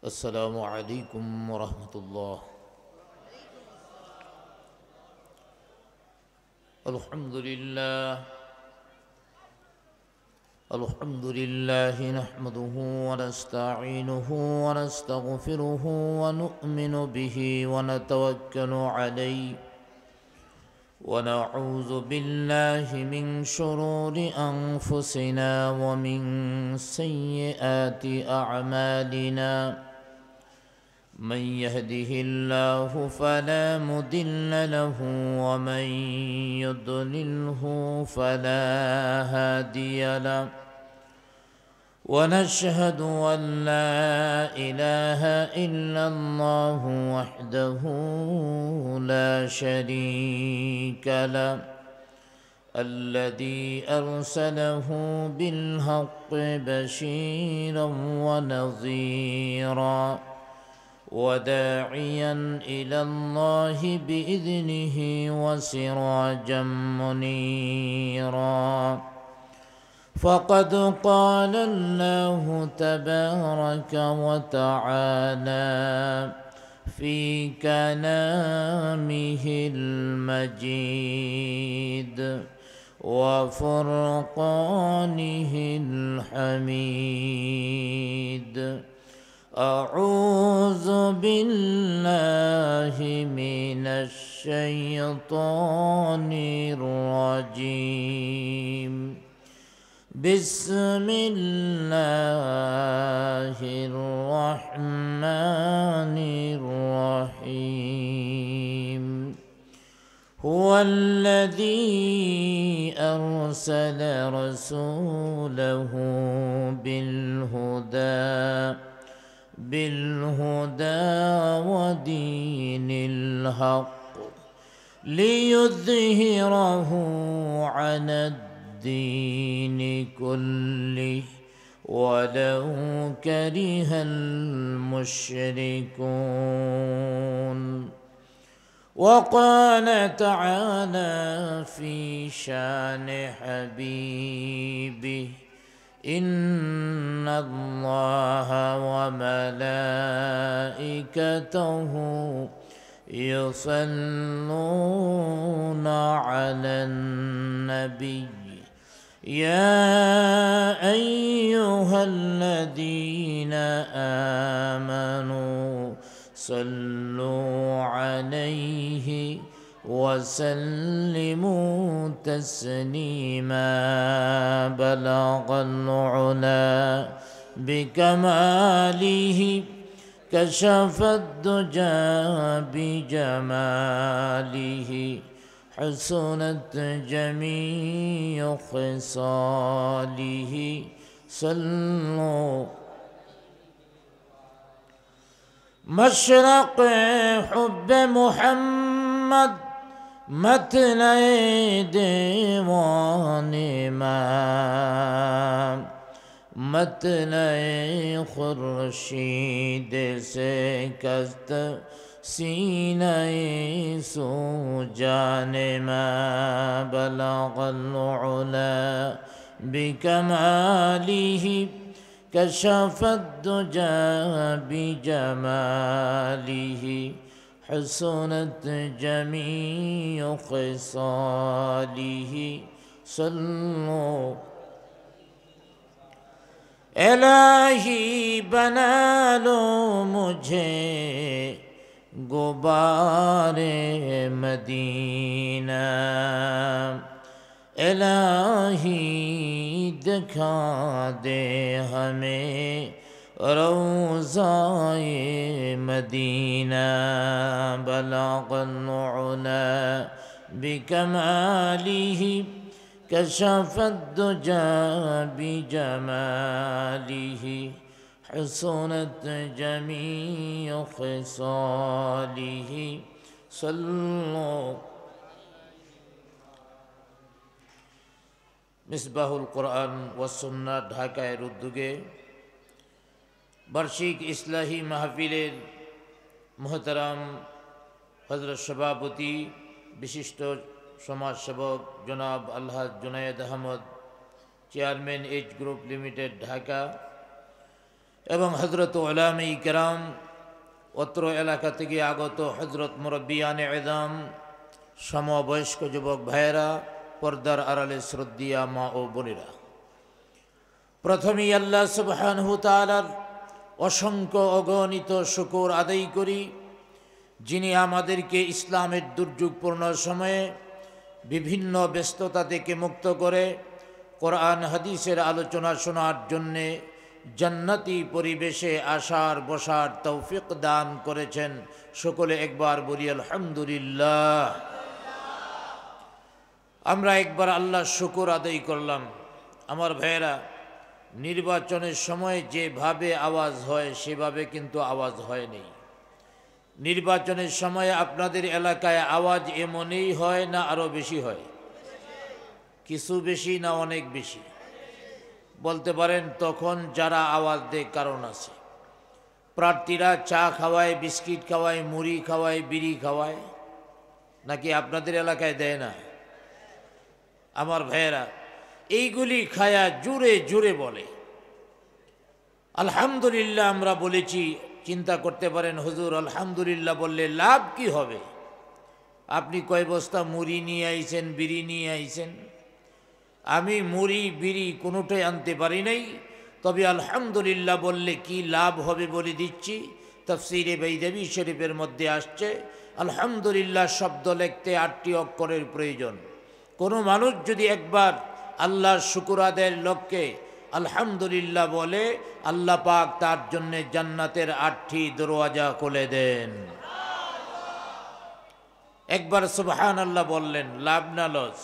السلام عليكم ورحمة الله. الحمد لله نحمده ونستعينه ونستغفره ونؤمن به ونتوكل عليه ونعوذ بالله من شرور أنفسنا ومن سيئات أعمالنا. من يهده الله فلا مضل له ومن يضلله فلا هادي له، ونشهد أن لا إله إلا الله وحده لا شريك له، الذي أرسله بالحق بشيرا ونذيرا وداعيا إلى الله بإذنه وسراجا منيرا. فقد قال الله تبارك وتعالى في كلامه المجيد وفرقانه الحميد: أعوذ بالله من الشيطان الرجيم. بسم الله الرحمن الرحيم. هو الذي أرسل رسوله بالهدى ودين الحق ليظهره على الدين كله ولو كره المشركون. وقال تعالى في شان حبيبه: إن الله وملائكته يصلون على النبي يا أيها الذين آمنوا صلوا عليه وسلموا تسليما. بلغ العلا بكماله كشف الدجى بجماله حسنت جميع خصاله. صلوا مشرق حب محمد مطلع دیوان امام مطلع خورشید سے کست سینہ سو جان ما. بلغ العلا بکمالہ كشف الدجى بجماله حسنت جميع خصاله. صلوا الہی بنا لو مجھے غبار مدینہ. الہی دکھا دے ہمیں روضہ مدینہ. بلغ العلا بکمالہ کشف الدجى بجماله حسنت جميع خصاله. صلوا মিসবাহুল কোরআন ও সুন্নাহ ঢাকায় উদ্যোগে বার্ষিক ইসলাহি মাহফিলের মোহতারাম হযরত সভাপতি বিশিষ্ট সমাজসেবক জনাব আলহাজ Junaid Ahmed, chairman H group limited Dhaka, এবং হযরত উলামায়ে কেরাম, অত্র এলাকা থেকে আগত হযরত মুরব্বিয়ানে ইযম, সমবয়স্ক যুবক ভাইয়েরা, পর্দার আড়ালে শ্রদ্ধেয়া মা ও বোনেরা, প্রথমেই আল্লাহ সুবহানাহু ওয়া তাআলার অসংখ্য অগণিত শুকর আদায় করি, যিনি আমাদেরকে ইসলামের দুর্যোগপূর্ণ সময়ে বিভিন্ন ব্যস্ততা থেকে মুক্ত করে কোরআন হাদিসের আলোচনা শোনার জন্যে জান্নাতি পরিবেশে আসার বসার তৌফিক দান করেছেন। সকলে একবার বলি আলহামদুলিল্লাহ। আমরা একবার আল্লাহর শুকর আদায় করলাম। আমার ভাইয়েরা, নির্বাচনের সময় যেভাবে আওয়াজ হয় সেভাবে কিন্তু আওয়াজ হয়নি। নির্বাচনের সময় আপনাদের এলাকায় আওয়াজ এমনই হয় না আরও বেশি হয়? কিছু বেশি না অনেক বেশি? বলতে পারেন তখন যারা আওয়াজ দেয় কারণ আছে। প্রার্থীরা চা খাওয়ায়, বিস্কিট খাওয়ায়, মুড়ি খাওয়ায়, বিড়ি খাওয়ায়, নাকি আপনাদের এলাকায় দেয় না? আমার ভাইয়েরা, এইগুলি খায়া জোরে জোরে বলে আলহামদুলিল্লাহ। আমরা বলেছি, চিন্তা করতে পারেন হুজুর আলহামদুলিল্লাহ বললে লাভ কি হবে? আপনি কয় বস্তা মুড়ি নিয়ে আইছেন, বিড়ি নিয়ে আইছেন। আমি মুড়ি বিড়ি কোনোটাই আনতে পারি নাই, তবে আলহামদুলিল্লাহ বললে কি লাভ হবে বলে দিচ্ছি। তাফসীরে বাইদাবী শরীফের মধ্যে আসছে, আলহামদুলিল্লাহ শব্দ লিখতে 8টি অক্ষরের প্রয়োজন। কোনো মানুষ যদি একবার আল্লাহর শুকর আদায়ের লক্ষ্যে আলহামদুলিল্লাহ বলে, আল্লাহ পাক তার জন্য জান্নাতের 8টি দরওয়াজা খুলে দেন। একবার সুবহানাল্লাহ বললেন, লাভ না লস?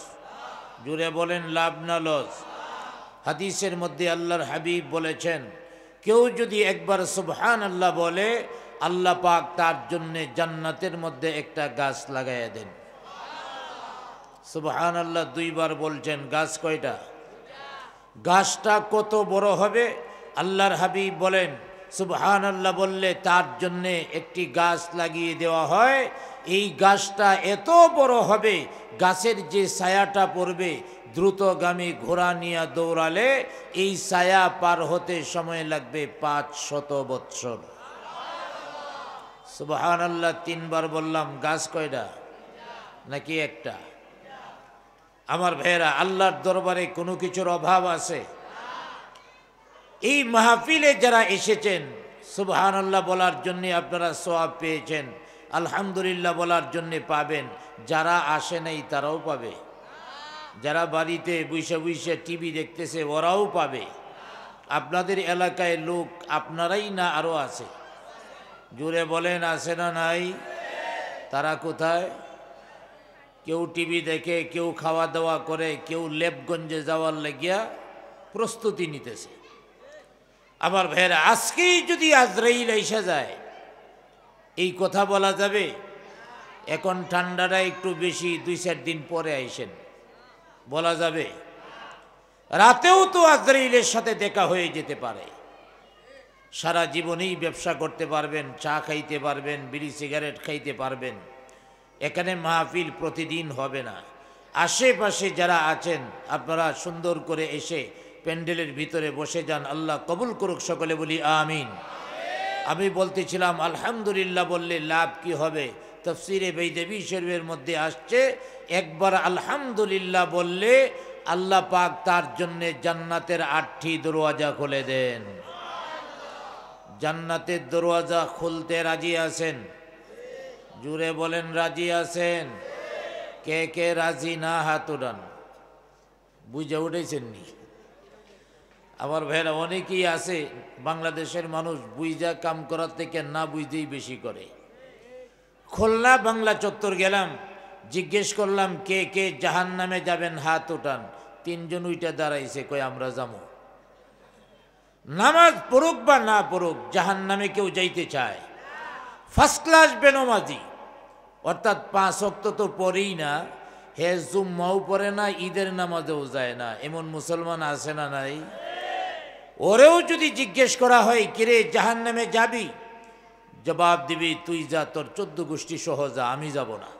জুড়ে বলেন, লাভ না লস? হাদিসের মধ্যে আল্লাহর হাবিব বলেছেন, কেউ যদি একবার সুবহানাল্লাহ বলে, আল্লাহ পাক তার জন্য জান্নাতের মধ্যে একটা গাছ লাগাইয়া দেন। সুবহানাল্লাহ 2 বার বলছেন। গাছ কয়টা? গাছটা কত বড় হবে? আল্লাহর হাবিব বলেন, সুবহানাল্লাহ বললে তার জন্যে একটি গাছ লাগিয়ে দেওয়া হয়। এই গাছটা এত বড় হবে, গাছের যে ছায়াটা পড়বে, দ্রুতগামী ঘোড়া নিয়ে দৌড়ালে এই ছায়া পার হতে সময় লাগবে 500 বৎসর। সুবহানাল্লাহ 3 বার বললাম। গাছ কয়টা নাকি একটা? আমার ভাইয়েরা, আল্লাহর দরবারে কোনো কিছুর অভাব আছে? এই মাহফিলে যারা এসেছেন, সুবহানাল্লাহ বলার জন্য আপনারা সওয়াব পেয়েছেন, আলহামদুলিল্লাহ বলার জন্য পাবেন। যারা আসে নাই তারাও পাবে। যারা বাড়িতে বসে বসে টিভি দেখতেছে ওরাও পাবে। আপনাদের এলাকায় লোক আপনারাই না আরও আছে? জোরে বলেন, আছে না নাই? তারা কোথায়? কেউ টিভি দেখে, কেউ খাওয়া দাওয়া করে, কেউ লেপগঞ্জে যাওয়ার লাগিয়া প্রস্তুতি নিতেছে। আমার ভাইয়েরা, আজকেই যদি আজরাইল এসে যায়, এই কথা বলা যাবে? এখন ঠান্ডাটা একটু বেশি, 2-4 দিন পরে আইসেন, বলা যাবে? রাতেও তো আজরাইলের সাথে দেখা হয়ে যেতে পারে। সারা জীবনেই ব্যবসা করতে পারবেন, চা খাইতে পারবেন, বিড়ি সিগারেট খাইতে পারবেন। এখানে মাহফিল প্রতিদিন হবে না। আশেপাশে যারা আছেন আপনারা সুন্দর করে এসে প্যান্ডেলের ভিতরে বসে যান। আল্লাহ কবুল করুক, সকলে বলি আমিন। আমি বলতেছিলাম, আলহামদুলিল্লাহ বললে লাভ কি হবে? তাফসীরে বাইদাবী শরীফের মধ্যে আসছে, একবার আলহামদুলিল্লাহ বললে আল্লাহ পাক তার জন্য জান্নাতের 8টি দরওয়াজা খুলে দেন। জান্নাতের দরওয়াজা খুলতে রাজি আছেন? জুড়ে বলেন, রাজি আছেন? কে কে রাজি না হাত উঠান। বুঝে উঠেছেন নি? আমার ভাইরা, অনেকেই আছে বাংলাদেশের মানুষ বুঝা কাম করার থেকে না বুঝতেই বেশি করে। খুলনা বাংলা চত্বর গেলাম, জিজ্ঞেস করলাম কে কে জাহান্নামে যাবেন, হাত উঠান। 3 জন উইটা দাঁড়াইছে, কই আমরা যাবো। নামাজ পড়ুক বা না পড়ুক, জাহান্নামে কেউ যাইতে চায়? ফার্স্ট ক্লাস বেনমাজি, অর্থাৎ 5 ওয়াক্ত তো পড়েই না, হে জুম্মাও পড়ে না, ঈদের নামাজেও যায় না, এমন মুসলমান আছে না নাই? ওরেও যদি জিজ্ঞেস করা হয়, কিরে জাহান্নামে যাবি, জবাব দিবি, তুই যা, তোর 14 গোষ্ঠী সহ যা, আমি যাব না।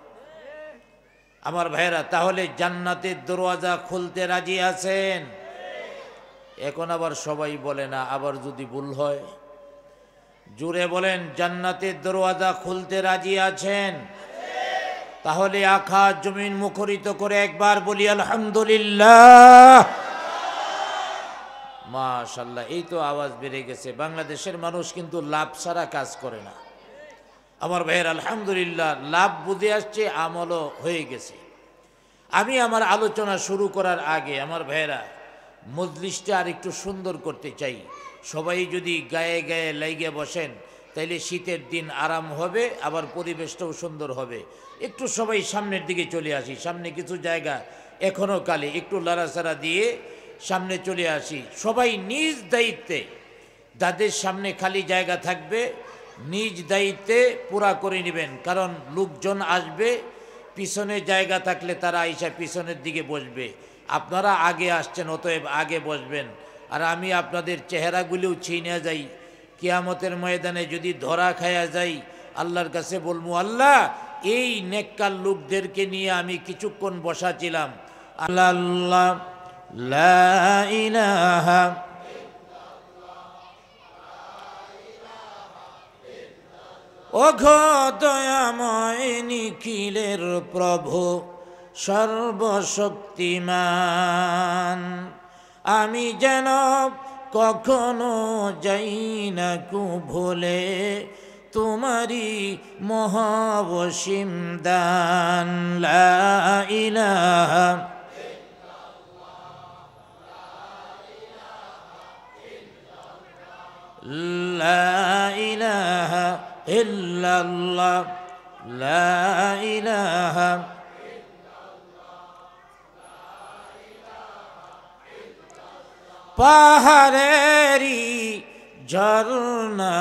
আমার ভাইরা, তাহলে জান্নাতের দরওয়াজা খুলতে রাজি আছেন? এখন আবার সবাই বলে না, আবার যদি ভুল হয় জুড়ে বলেন জান্নাতের দরওয়াজা খুলতে রাজি আছেন? তাহলে আকাশ জমিন মুখরিত করে একবার বলি আলহামদুলিল্লাহ। মাশাআল্লাহ, এই তো আওয়াজ বেড়ে গেছে। বাংলাদেশের মানুষ কিন্তু লাভ ছাড়া কাজ করে না আমার ভাইয়ের। আলহামদুলিল্লাহ, লাভ বুঝে আসছে, আমলও হয়ে গেছে। আমি আমার আলোচনা শুরু করার আগে আমার ভাইয়েরা মজলিসটা আর একটু সুন্দর করতে চাই। সবাই যদি গায়ে গায়ে লাইগে বসেন তাইলে শীতের দিন আরাম হবে, আবার পরিবেশটাও সুন্দর হবে। একটু সবাই সামনের দিকে চলে আসি, সামনে কিছু জায়গা এখনও কালি, একটু লাড়াচাড়া দিয়ে সামনে চলে আসি। সবাই নিজ দায়িত্বে, যাদের সামনে খালি জায়গা থাকবে নিজ দায়িত্বে পুরা করে নেবেন, কারণ লোকজন আসবে, পিছনে জায়গা থাকলে তারা আইসা পিছনের দিকে বসবে। আপনারা আগে আসছেন, অতএব আগে বসবেন। আর আমি আপনাদের চেহারাগুলিও চিনে যাই, কিয়ামতের ময়দানে যদি ধরা খায়া যাই আল্লাহর কাছে বলবো, আল্লাহ এই নেককার লোকদেরকে নিয়ে আমি কিছুক্ষণ বসা ছিলাম। আল্লাহ আল্লাহ লা ইলাহা ওঘো দয়াময় নিখিলের প্রভু সর্বশক্তিমান, আমি যেন কখনো যাই না কু ভুলে তোমারি মহাবসীম দান। লা ইলাহা লা ইলাহা ইল্লাল্লাহ লা ইলাহা পাহাড়েরি ঝরনা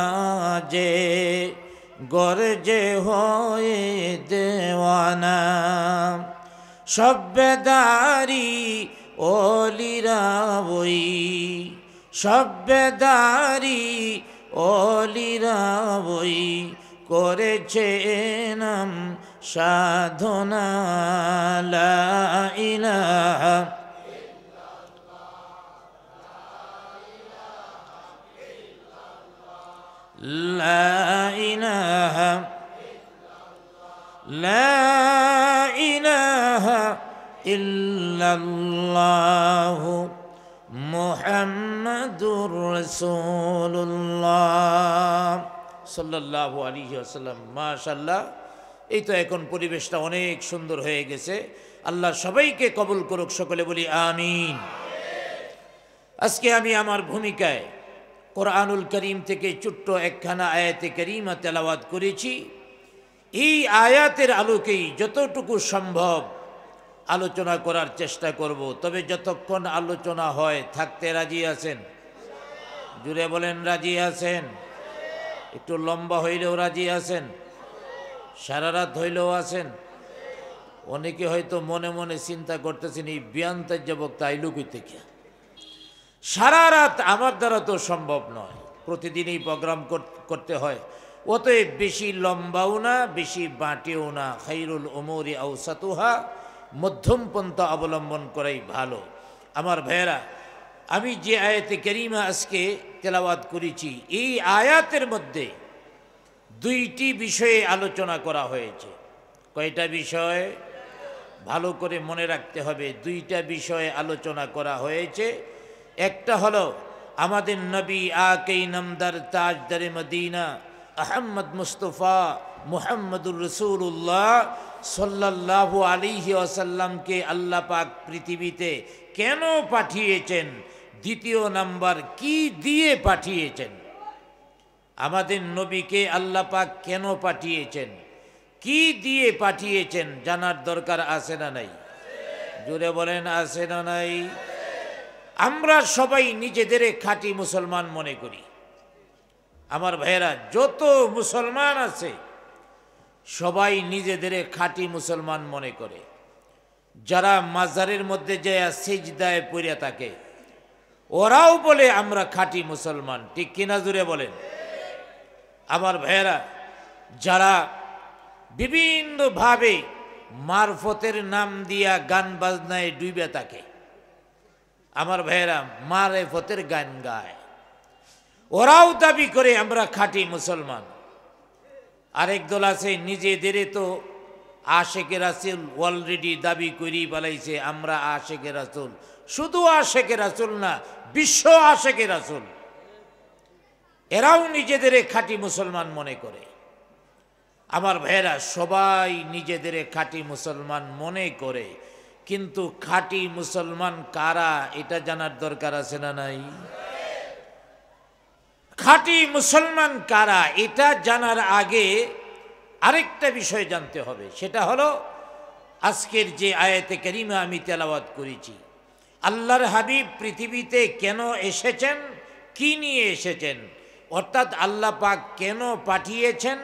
যে গর্জে হয়ে দেওয়ানা, সভ্যদারি ওলিরা বই, সভ্যদারি ওলিরা বই করেছে নাম সাধনা। লা ইলাহা লা ইলাহা লা ইলাহা ইল্লাল্লাহ মুহাম্মাদুর রাসূলুল্লাহ সাল্লাল্লাহু আলাইহি ওয়াসাল্লাম। মাশাআল্লাহ, এই তো এখন পরিবেশটা অনেক সুন্দর হয়ে গেছে। আল্লাহ সবাইকে কবুল করুক, সকলে বলি আমিন। আজকে আমি আমার ভূমিকায় কোরআনুল করিম থেকে ছোট্ট একখানা আয়াতে করিমা তেলাওয়াত করেছি। এই আয়াতের আলোকেই যতটুকু সম্ভব আলোচনা করার চেষ্টা করব। তবে যতক্ষণ আলোচনা হয় থাকতে রাজি আছেন? জুড়ে বলেন রাজি আছেন? একটু লম্বা হইলেও রাজি আছেন? সারা রাত হইলেও আছেন? অনেকে হয়তো মনে মনে চিন্তা করতেছেন এই বিয়ান্তার বক্তা আইলু কই থেকে। সারা রাত আমার দ্বারা তো সম্ভব নয়, প্রতিদিনই প্রোগ্রাম করতে হয়। অতএব বেশি লম্বাও না বেশি বাঁটেও না, খাইরুল উমুরি আওসাতুহা, মধ্যম পন্থা অবলম্বন করাই ভালো। আমার ভাইয়েরা, আমি যে আয়াতে কারিমা আজকে তেলাওয়াত করেছি, এই আয়াতের মধ্যে দুইটি বিষয়ে আলোচনা করা হয়েছে। কয়টা বিষয়? ভালো করে মনে রাখতে হবে, দুইটা বিষয়ে আলোচনা করা হয়েছে। একটা হলো আমাদের নবী আকেই নামদার তাজদারে মদিনা আহমদ মুস্তফা মুহাম্মদুর রাসূলুল্লাহ সাল্লাল্লাহু আলাইহি ওয়াসাল্লামকে আল্লাহ পাক পৃথিবীতে কেন পাঠিয়েছেন, দ্বিতীয় নাম্বার কি দিয়ে পাঠিয়েছেন। আমাদের নবীকে আল্লাহ পাক কেন পাঠিয়েছেন, কি দিয়ে পাঠিয়েছেন, জানার দরকার আছে না নাই? জোরে বলেন আছে না নাই? আমরা সবাই নিজেদের খাঁটি মুসলমান মনে করি। আমার ভাইয়েরা, যত মুসলমান আছে সবাই নিজেদের খাঁটি মুসলমান মনে করে। যারা মাজারের মধ্যে যায় সিজদায় পড়ে থাকে ওরাও বলে আমরা খাঁটি মুসলমান, ঠিক কিনা জুড়ে বলেন? আমার ভাইয়েরা, যারা বিভিন্নভাবে মারফতের নাম দিয়া গান বাজনায় ডুবে থাকে, আমার ভাইয়েরা মারফতের গান গায়, ওরাও দাবি করে আমরা খাঁটি মুসলমান। আরেক দল আছে নিজেদের তো আশেকে রাসূল অলরেডি দাবি করি বলাইছে আমরা আশেকে রাসূল, শুধু আশেকে রাসূল না, বিশ্ব আশেকে রাসূল। এরাও নিজেদের খাঁটি মুসলমান মনে করে। আমার ভাইয়েরা, সবাই নিজেদের খাঁটি মুসলমান মনে করে, কিন্তু খাঁটি মুসলমান কারা এটা জানার দরকার আছে না নাই? খাঁটি মুসলমান কারা এটা জানার আগে আরেকটা বিষয় জানতে হবে, সেটা হলো আজকের যে আয়াতে কারিমা আমি তেলাওয়াত করেছি। আল্লাহর হাবিব পৃথিবীতে কেন এসেছেন, কি নিয়ে এসেছেন, অর্থাৎ আল্লাহ পাক কেন পাঠিয়েছেন,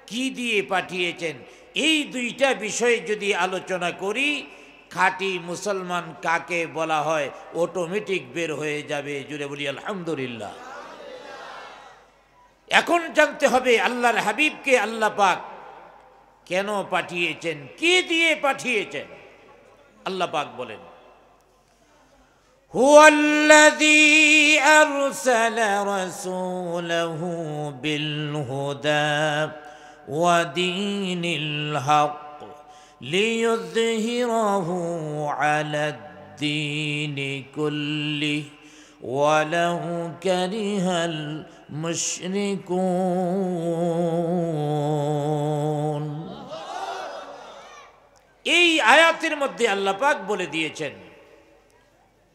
কি দিয়ে পাঠিয়েছেন, এই দুইটা বিষয় যদি আলোচনা করি, খাঁটি মুসলমান কাকে বলা হয় অটোমেটিক বের হয়ে যাবে। জুড়ে বলি আলহামদুলিল্লাহ। এখন জানতে হবে আল্লাহর হাবিবকে আল্লাহ পাক কেন পাঠিয়েছেন, কি দিয়ে পাঠিয়েছেন। আল্লাহ পাক বলেন, হুয়াল্লাযী আরসালা রাসূলাহু বিল হুদা ওয়া দীনিল হক লিইয়ুযহিরাহু আলাদ-দীনি কুল্লিহি ওয়ালাউ কারিহাল মুশরিকুন। এই আয়াতের মধ্যে আল্লাহ পাক বলে দিয়েছেন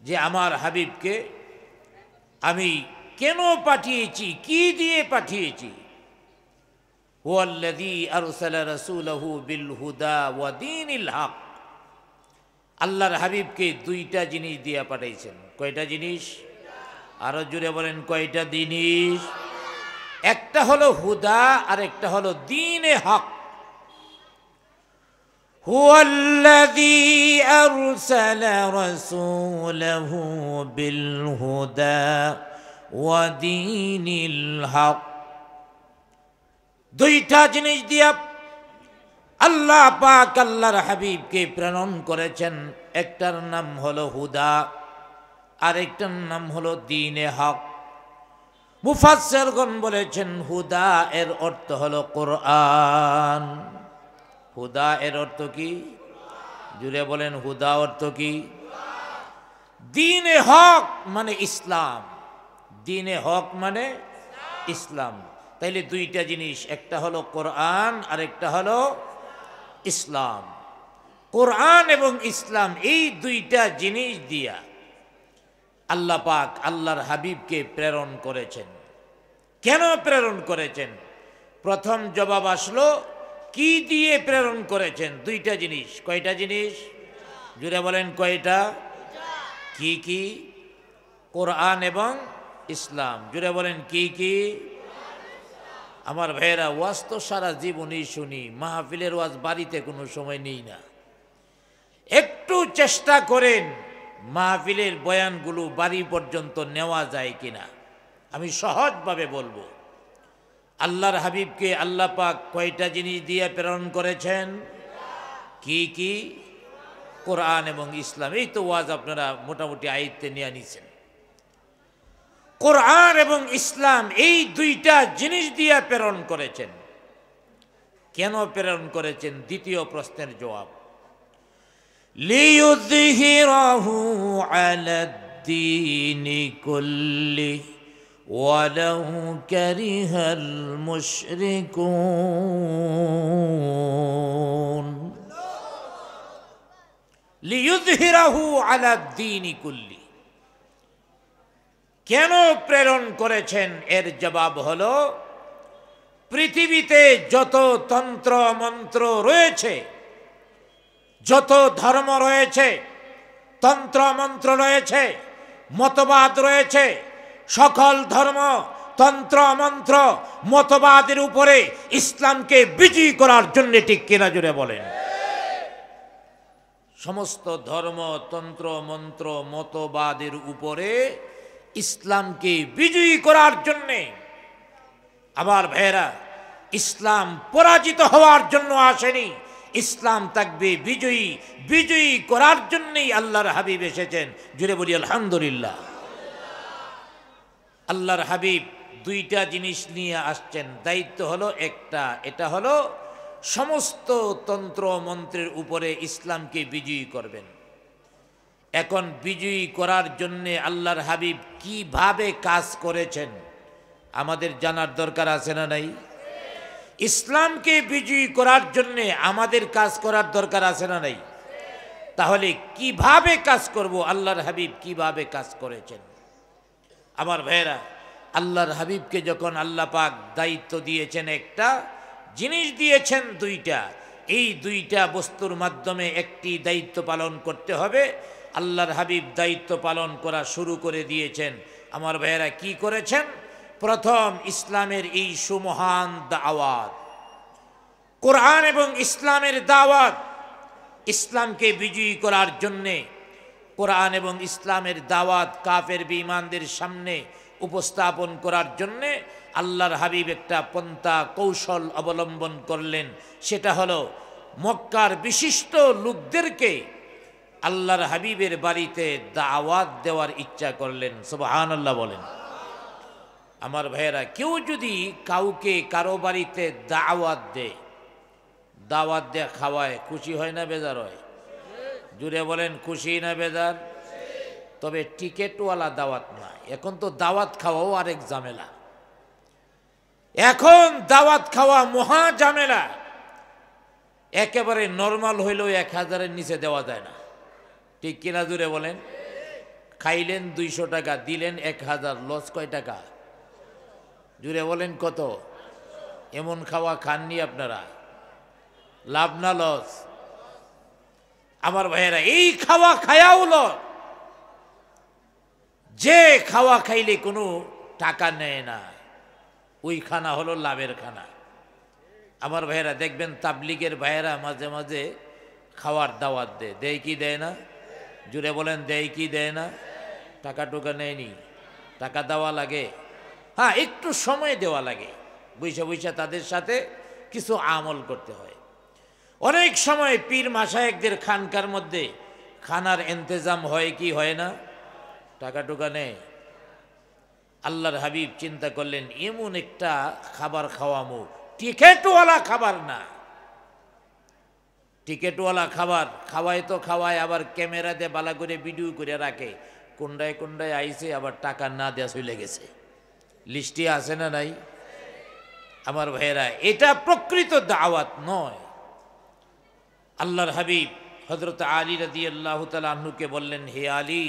যে আমার হাবিবকে আমি কেন পাঠিয়েছি, কি দিয়ে পাঠিয়েছি। হুয়াল্লাযী আরসালা রাসূলাহু বিল হুদা ওয়া দীনিল হক। আল্লাহর হাবিবকে দুইটা জিনিস দিয়ে পাঠাইছেন। কয়টা জিনিস? আরো জোরে বলেন, কয়টা জিনিস? একটা হলো হুদা আর একটা হলো দ্বীনে হক। হুয়াল্লাযী আরসালা রাসূলাহু বিল হুদা ওয়া দীনিল হক। দুইটা জিনিস দিয়া আল্লাহ পাক আল্লাহর হাবিবকে প্রেরণ করেছেন। একটার নাম হলো হুদা, আরেকটার নাম হলো দ্বীনে হক। মুফাসসিরগণ বলেছেন হুদা এর অর্থ হলো কোরআন। হুদা এর অর্থ কি? জুড়ে বলেন, হুদা অর্থ কি? দ্বীনে হক মানে ইসলাম। দ্বীনে হক মানে ইসলাম। তাইলে দুইটা জিনিস, একটা হলো কোরআন আর একটা হলো ইসলাম। কোরআন এবং ইসলাম এই দুইটা জিনিস দিয়া আল্লাহ পাক আল্লাহর হাবিবকে প্রেরণ করেছেন। কেন প্রেরণ করেছেন? প্রথম জবাব আসলো কি দিয়ে প্রেরণ করেছেন? দুইটা জিনিস। কয়টা জিনিস? জুড়ে বলেন, কয়টা? কি কি? কোরআন এবং ইসলাম। জুড়ে বলেন, কি কি? আমার ভাইয়েরা, ওয়াজ তো সারা জীবনই শুনি, মাহফিলের ওয়াজ বাড়িতে কোনো সময় নেই না। একটু চেষ্টা করেন মাহফিলের বয়ানগুলো বাড়ি পর্যন্ত নেওয়া যায় কিনা। আমি সহজভাবে বলবো, আল্লাহর হাবিবকে আল্লাহ পাক কয়টা জিনিস দিয়ে প্রেরণ করেছেন? কি কি? কোরআন এবং ইসলাম। এই তো ওয়াজ আপনারা মোটামুটি আয়ত্তে নিয়ে নিছেন। কোরআন এবং ইসলাম এই দুইটা জিনিস দিয়ে প্রেরণ করেছেন। কেন প্রেরণ করেছেন? দ্বিতীয় প্রশ্নের জবাব, লিইয়ুযহিরাহু আলাদ-দীনি কুল্লিহি ওয়ালাউ কারিহাল মুশরিকুন। লিইয়ুযহিরাহু আলাদ-দীনি কুল্লিহি। কেন প্রেরণ করেছেন? এর জবাব হলো, পৃথিবীতে যত তন্ত্র মন্ত্র রয়েছে, যত ধর্ম রয়েছে, তন্ত্র মন্ত্র রয়েছে, মতবাদ রয়েছে, সকল ধর্ম তন্ত্র মন্ত্র মতবাদের উপরে ইসলামকে বিজয়ী করার জন্য, ঠিক কিনা জুড়ে বলেন। সমস্ত ধর্ম তন্ত্র মন্ত্র মতবাদের উপরে ইসলামকে বিজয়ী করার জন্যে। আবার ভাইয়েরা, ইসলাম পরাজিত হওয়ার জন্য আসেনি, ইসলাম থাকবে বিজয়ী। বিজয়ী করার জন্যই আল্লাহর হাবিব এসেছেন। জুড়ে বলি আলহামদুলিল্লাহ। আল্লাহর হাবিব দুইটা জিনিস নিয়ে আসছেন, দায়িত্ব হলো একটা, এটা হলো সমস্ত তন্ত্র মন্ত্রের উপরে ইসলামকে বিজয়ী করবেন। এখন বিজয়ী করার জন্যে আল্লাহর হাবিব কিভাবে কাজ করেছেন আমাদের জানার দরকার আছে না নাই? ইসলামকে বিজয়ী করার জন্যে আমাদের কাজ করার দরকার আছে না নাই? তাহলে কিভাবে কাজ করব, আল্লাহর হাবিব কিভাবে কাজ করেছেন? আমার ভাইয়েরা, আল্লাহর হাবিবকে যখন আল্লাহ পাক দায়িত্ব দিয়েছেন, একটা জিনিস দিয়েছেন দুইটা, এই দুইটা বস্তুর মাধ্যমে একটি দায়িত্ব পালন করতে হবে। আল্লাহর হাবিব দায়িত্ব পালন করা শুরু করে দিয়েছেন। আমার ভাইয়েরা কি করেছেন? প্রথম ইসলামের এই সুমহান দাওয়াত, কোরআন এবং ইসলামের দাওয়াত, ইসলামকে বিজয়ী করার জন্যে কোরআন এবং ইসলামের দাওয়াত কাফের বেঈমানদের সামনে উপস্থাপন করার জন্যে আল্লাহর হাবিব একটা পন্থা কৌশল অবলম্বন করলেন। সেটা হলো মক্কার বিশিষ্ট লোকদেরকে আল্লাহর হাবিবের বাড়িতে দাওয়াত দেওয়ার ইচ্ছা করলেন। সুবহানাল্লাহ বলেন। আমার ভাইয়েরা, কেউ যদি কাউকে কারো বাড়িতে দাওয়াত দেয়, দাওয়াত দিয়ে খাওয়ায়, খুশি হয় না বেজার হয়? জুড়ে বলেন, খুশি না বেজার? তবে টিকেটওয়ালা দাওয়াত না। এখন তো দাওয়াত খাওয়াও আরেক ঝামেলা। এখন দাওয়াত খাওয়া মহা ঝামেলা। একেবারে নর্মাল হইলেও 1000-এর নিচে দেওয়া যায় না, ঠিক কিনা? জুড়ে বলেন। খাইলেন 200 টাকা, দিলেন 1000, লস কয় টাকা? জুড়ে বলেন কত? এমন খাওয়া খাননি আপনারা? লাভ না লস? আমার ভাইয়েরা, এই খাওয়া খায়াও লস। যে খাওয়া খাইলে কোনো টাকা নেয় না, ওই খানা হলো লাভের খানা। আমার ভাইয়েরা দেখবেন, তাবলিগের ভাইয়েরা মাঝে মাঝে খাওয়ার দাওয়াত দেয় কি দেয় না? জুড়ে বলেন, দেয় কি দেয় না? টাকা টুকা নেয়নি, টাকা দেওয়া লাগে। হ্যাঁ, একটু সময় দেওয়া লাগে, বৈশা বৈশা তাদের সাথে কিছু আমল করতে হয়। অনেক সময় পীর মাশায়েখদের খানকার মধ্যে খানার ইন্তজাম হয় কি হয় না? টাকা টুকা নেই। আল্লাহর হাবিব চিন্তা করলেন, এমন একটা খাবার খাওয়ামো, টিকেটওয়ালা খাবার না। টিকেটওয়ালা খাবার খাওয়ায় তো খাওয়ায়, আবার ক্যামেরাতে বালা করে ভিডিও করে রাখে, কোনটায় কোনটায় আইছে, আবার টাকা না দেওয়া চলে গেছে। লিস্টে আছে না নাই? আমার ভাইয়েরা, এটা প্রকৃত দাওয়াত নয়। আল্লাহর হাবিব হযরত আলী রাদিয়াল্লাহু তাআলা আনহুকে বললেন, হে আলী,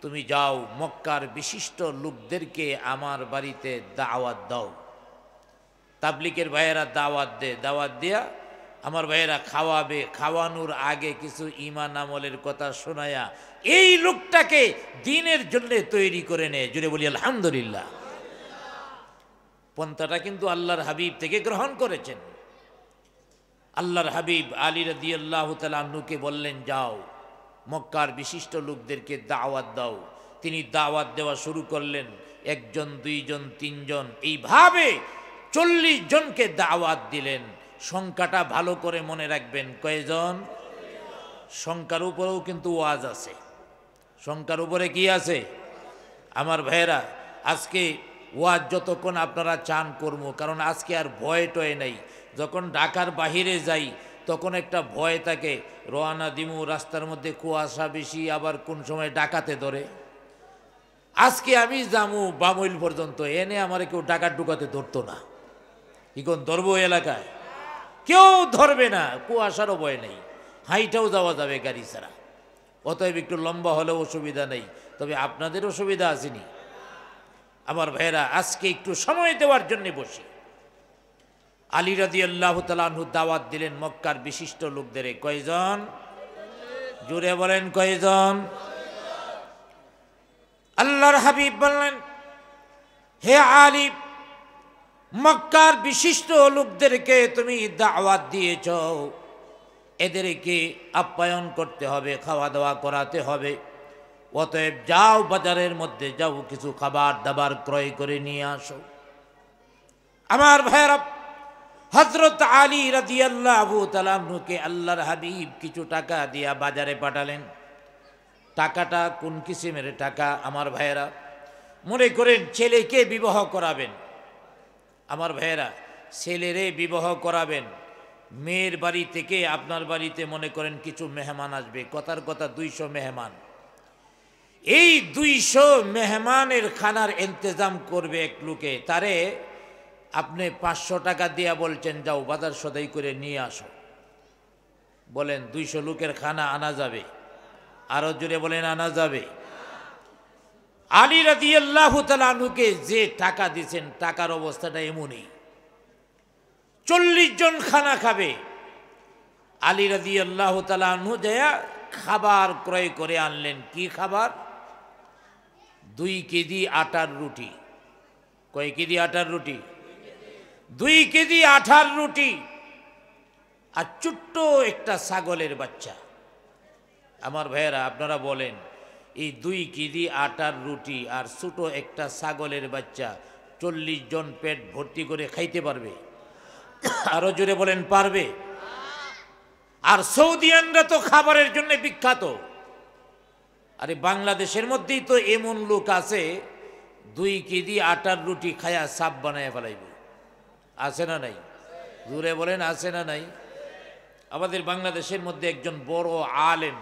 তুমি যাও মক্কার বিশিষ্ট লোকদেরকে আমার বাড়িতে দাওয়াত দাও। তাবলিগের ভাইয়েরা দাওয়াত দেয়, দাওয়াত দিয়া আমার ভাইয়েরা খাওয়াবে। খাওয়ানোর আগে কিছু ঈমান আমলের কথা শোনায়া এই লোকটাকে দ্বীনের জন্য তৈরি করে নেয়। জুড়ে বলি আলহামদুলিল্লাহ। পন্থাটা কিন্তু আল্লাহর হাবিব থেকে গ্রহণ করেছেন। আল্লাহর হাবিব আলী রাদিয়াল্লাহু তাআলা আনহুকে বললেন, যাও মক্কার বিশিষ্ট লোকদেরকে দাওয়াত দাও। তিনি দাওয়াত দেওয়া শুরু করলেন। 1 জন 2 জন 3 জন, এইভাবে 40 জনকে দাওয়াত দিলেন। সংখ্যাটা ভালো করে মনে রাখবেন, কয়জন? সংখ্যার উপরেও কিন্তু ওয়াজ আছে। সংখ্যার উপরে কি আছে? আমার ভাইয়েরা, আজকে ওয়াজ যতক্ষণ আপনারা চান করবো, কারণ আজকে আর ভয় টয় নেই। যখন ঢাকার বাহিরে যাই তখন একটা ভয় থাকে, রওনা দিমু, রাস্তার মধ্যে কুয়াশা বেশি, আবার কোন সময় ডাকাতে ধরে। আজকে আমি যামু বামইল পর্যন্ত, এনে আমার কেউ ডাকাত ঢুকাতে ধরতো না। এখন ধরবো এলাকায়? কেউ ধরবে না, কুয়াশারও ভয় নেই, হাইটাও যাওয়া যাবে গাড়ি ছাড়া। অতএব একটু লম্বা হলেও অসুবিধা নেই, তবে আপনাদের অসুবিধা আসেনি। আমার ভাইয়েরা, আজকে একটু সময় দেওয়ার জন্য বসি। আলী রাদিয়াল্লাহু তাআলা আনহু দাওয়াত দিলেন মক্কার বিশিষ্ট লোকদের। কয়জন? জুড়ে বলেন, কয়জন? আল্লাহর হাবিব বললেন, হে আলী, মক্কার বিশিষ্ট লোকদেরকে তুমি দাওয়াত দিয়েছ, এদেরকে আপ্যায়ন করতে হবে, খাওয়া দাওয়া করাতে হবে। অতএব যাও, বাজারের মধ্যে যাও, কিছু খাবার দাবার ক্রয় করে নিয়ে আসো। আমার ভাইয়েরা, হযরত আলী রাদিয়াল্লাহু তাআলা আনহুকে আল্লাহর হাবিব কিছু টাকা দিয়া বাজারে পাঠালেন। টাকাটা কোন কিসিমের টাকা? আমার ভাইয়েরা, মনে করেন ছেলেকে বিবাহ করাবেন, আমার ভাইয়েরা, ছেলেরে বিবাহ করাবেন, মেয়ের বাড়ি থেকে আপনার বাড়িতে মনে করেন কিছু মেহমান আসবে, কথার কথা 200 মেহমান। এই 200 মেহমানের খানার ইন্তজাম করবে এক লোকে, তারে আপনি 500 টাকা দিয়া বলছেন যাও বাজার সদাই করে নিয়ে আসো। বলেন 200 লোকের খানা আনা যাবে? আরো জোরে বলেন আনা যাবে? আলী রাদিয়াল্লাহু তাআলা আনহুকে যে টাকা দিয়েছেন, টাকার অবস্থাটা এমনই, 40 জন খানা খাবে। আলী রাদিয়াল্লাহু তাআলা আনহু যায় খাবার ক্রয় করে আনলেন। কি খাবার? 2 কেজি আটার রুটি। কয় কেজি আটার রুটি? 2 কেজি আটার রুটি আর ছোট্ট একটা ছাগলের বাচ্চা। আমার ভাইয়েরা, আপনারা বলেন এই 2 কেজি আটার রুটি আর ছোট একটা ছাগলের বাচ্চা 40 জন পেট ভর্তি করে খাইতে পারবে? আরো জোরে বলেন পারবে? আর সৌদিয়ানরা তো খাবারের জন্য বিখ্যাত। আরে বাংলাদেশের মধ্যেই তো এমন লোক আছে 2 কেজি আটার রুটি খায়া সাপ বানায় ফেলাইবে। আছে না নাই? জোরে বলেন আছে না নাই? আমাদের বাংলাদেশের মধ্যে একজন বড় আলেম,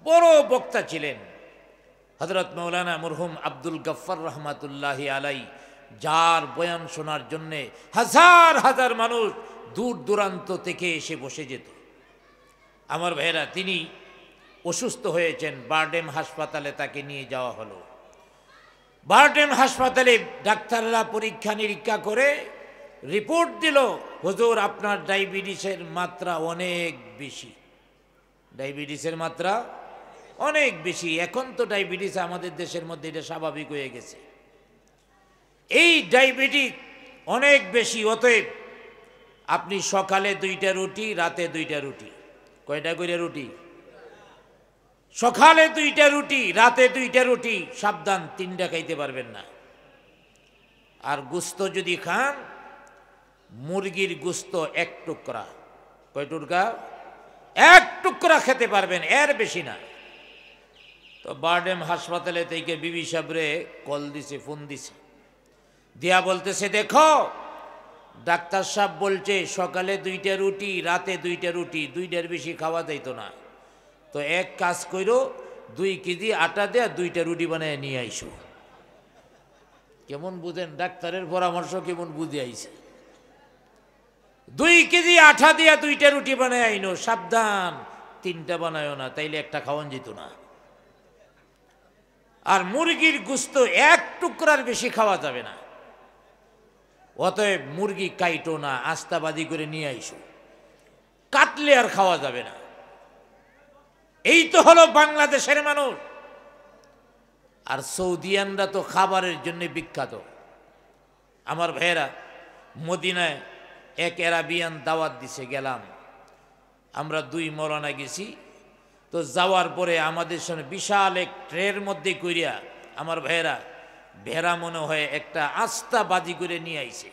বড় বক্তা ছিলেন হযরত মাওলানা মরহুম আব্দুল গফফার রহমাতুল্লাহি আলাই, যার বয়ান শোনার জন্য হাজার হাজার মানুষ দূর দূরান্ত থেকে এসে বসে যেত। আমার ভাইয়েরা, তিনি অসুস্থ হয়েছেন, বারডেম হাসপাতালে তাকে নিয়ে যাওয়া হলো। বারডেম হাসপাতালে ডাক্তাররা পরীক্ষা নিরীক্ষা করে রিপোর্ট দিল, হুজুর আপনার ডায়াবেটিসের মাত্রা অনেক বেশি। ডায়াবেটিসের মাত্রা অনেক বেশি। এখন তো ডায়াবেটিস আমাদের দেশের মধ্যে এটা স্বাভাবিক হয়ে গেছে। এই ডায়াবেটিস অনেক বেশি, অতএব আপনি সকালে 2টা রুটি, রাতে 2টা রুটি। কয়টা করে রুটি? সকালে 2টা রুটি, রাতে 2টা রুটি। সাবধান, 3টা খাইতে পারবেন না। আর গোস্ত যদি খান, মুরগির গোস্ত 1 টুকরা। কয় টুকরা? 1 টুকরা খেতে পারবেন, এর বেশি না। তো বারডেম হাসপাতালে থেকে বিবি সাহেবরে কল দিছে, ফোন দিছে, দিয়া বলতেছে দেখো ডাক্তার সাহেব বলছে সকালে 2টা রুটি, রাতে 2টা রুটি, 2টার বেশি খাওয়া যাইতো না। তো এক কাজ কইরো, 2 কেজি আটা দেয়া 2টা রুটি বানায় নিয়ে আইসো। কেমন বুঝেন? ডাক্তারের পরামর্শ কেমন বুঝে আইছে। 2 কেজি আটা দিয়া 2টা রুটি বানায় আইনো। সাবধান, 3টা বানায়ও না, তাইলে একটা খাওয়ান যেত না। আর মুরগির গোস্ত 1 টুকরার বেশি খাওয়া যাবে না। অতএব মুরগি কাইটো না, আস্তাবাদি করে নিয়ে আইসো, কাটলে আর খাওয়া যাবে না। এই তো হলো বাংলাদেশের মানুষ। আর সৌদিয়ানরা তো খাবারের জন্য বিখ্যাত। আমার ভাইয়েরা, মদিনায় এক আরাবিয়ান দাওয়াত দিছে, গেলাম আমরা 2 মৌলানা গেছি। তো যাওয়ার পরে আমাদের সামনে বিশাল এক ট্রের মধ্যে কইরা আমার ভাইয়েরা ভেড়া মনে হয় একটা আস্তা বাজি করে নিয়ে আইছে।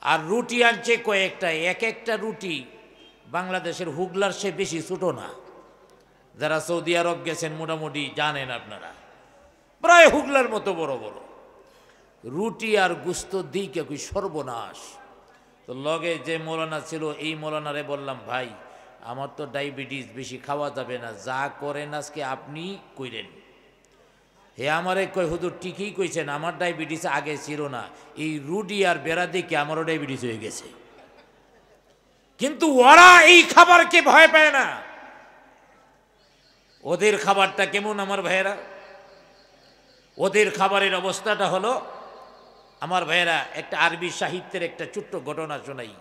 আর রুটি আনছে কয়েকটা, এক একটা রুটি বাংলাদেশের হুগলার সে বেশি ছোট না। যারা সৌদি আরব গেছেন মোটামুটি জানেন আপনারা, প্রায় হুগলার মতো বড় বড় রুটি আর গুস্ত দিকে কই সর্বনাশ। তো লগে যে মৌলানা ছিল, এই মৌলানারে বললাম ভাই আমার তো ডায়াবেটিস, বেশি খাওয়া যাবে না, যা করেন আজকে আপনি কইরেন। হে আমারে কয় হুজুর ঠিকই কইছেন, আমার ডায়াবেটিস আগে ছিল না, এই রুটি আর বেড়া দেখে আমারও ডায়াবেটিস হয়ে গেছে। কিন্তু ওরা এই খাবারকে ভয় পায় না। ওদের খাবারটা কেমন আমার ভাইয়েরা? ওদের খাবারের অবস্থাটা হলো, আমার ভাইয়েরা একটা আরবি সাহিত্যের একটা ছোট্ট ঘটনা শোনাই।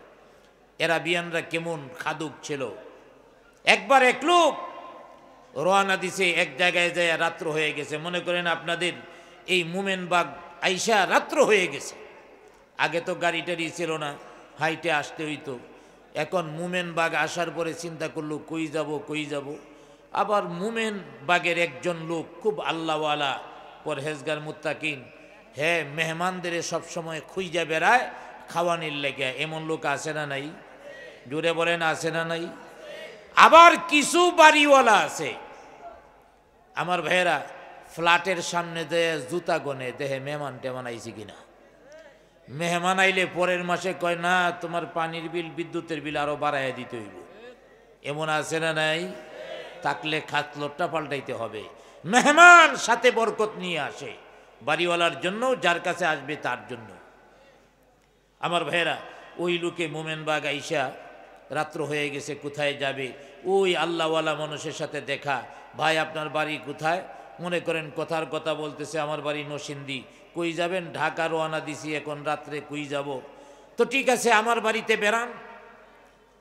আরাবিয়ানরা কেমন খাদুক ছিল। একবার এক লোক রওনা দিছে, এক জায়গায় যায় রাত্র হয়ে গেছে। মনে করেন আপনাদের এই মোমেনবাগ আইসা রাত্র হয়ে গেছে। আগে তো গাড়ি টাড়ি ছিল না, হাইটে আসতে হইতো। এখন মোমেনবাগ আসার পরে চিন্তা করলো কই যাব কই যাব। আবার মোমেনবাগের একজন লোক খুব আল্লাহওয়ালা, পরহেজগার মুত্তাকিন, হ্যাঁ মেহমানদের সবসময় খুঁজা বেড়ায় খাওয়ানির লেগে। এমন লোক আছে না নাই? জোরে বলেন আছে না নাই? আবার কিছু বাড়িওয়ালা আছে আমার ভাইয়েরা, ফ্ল্যাটের সামনে দেয় জুতা গনে, দেহে মেহমান টেমান আইছে কিনা। মেহমান আইলে পরের মাসে কয় না তোমার পানির বিল বিদ্যুতের বিল আরো বাড়াইয়া দিতে হইব, এমন আছে না নাই? থাকলে খাতলোটটা পাল্টাইতে হবে। মেহমান সাথে বরকত নিয়ে আসে, বাড়িওয়ালার জন্য, যার কাছে আসবে তার জন্য। আমার ভাইয়েরা, ওই লোকে মোমেনবাগ আইসা রাত্র হয়ে গেছে, কোথায় যাবে? ওই আল্লাহওয়ালা মানুষের সাথে দেখা। ভাই আপনার বাড়ি কোথায়? মনে করেন কথার কথা বলতেছে আমার বাড়ি নরসিংদী। কই যাবেন? ঢাকা রওনা দিছি, এখন রাত্রে কই যাব? তো ঠিক আছে আমার বাড়িতে বেড়ান।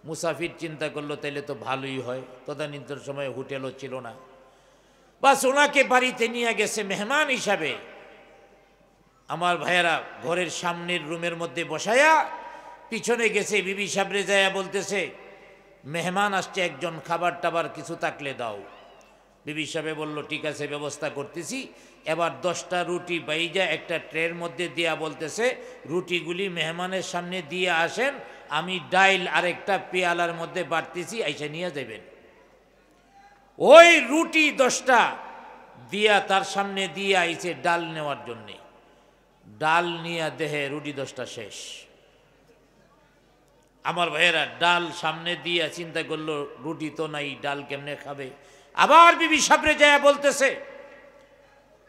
মুসাফির চিন্তা করলো তাইলে তো ভালোই হয়, তদানীন্তন সময় হোটেলও ছিল না। বাস ওনাকে বাড়িতে নিয়ে গেছে মেহমান হিসাবে। আমার ভাইয়েরা ঘরের সামনের রুমের মধ্যে বসায়া পিছনে গেছে, বিবি সাবরে যায়া বলতেছে মেহমান আসছে একজন, খাবার টাবার কিছু থাকলে দাও। বিবি সাহেব বলল ঠিক আছে ব্যবস্থা করতেছি। এবার 10টা রুটি বাইজা একটা ট্রের মধ্যে দিয়া বলতেছে রুটিগুলি মেহমানের সামনে দিয়ে আসেন, আমি ডাইল আরেকটা পেয়ালার মধ্যে বাড়তেছি, আইসা নিয়ে যাবেন। ওই রুটি 10টা দিয়া তার সামনে দিয়ে আইছে ডাল নেওয়ার জন্যে। ডাল নিয়ে দেহে রুটি 10টা শেষ। আমার ভাইয়েরা ডাল সামনে দিয়া চিন্তা করলো রুটি তো নাই, ডাল কেমনে খাবে? আবার বিবি সাবরে যায় বলতেছে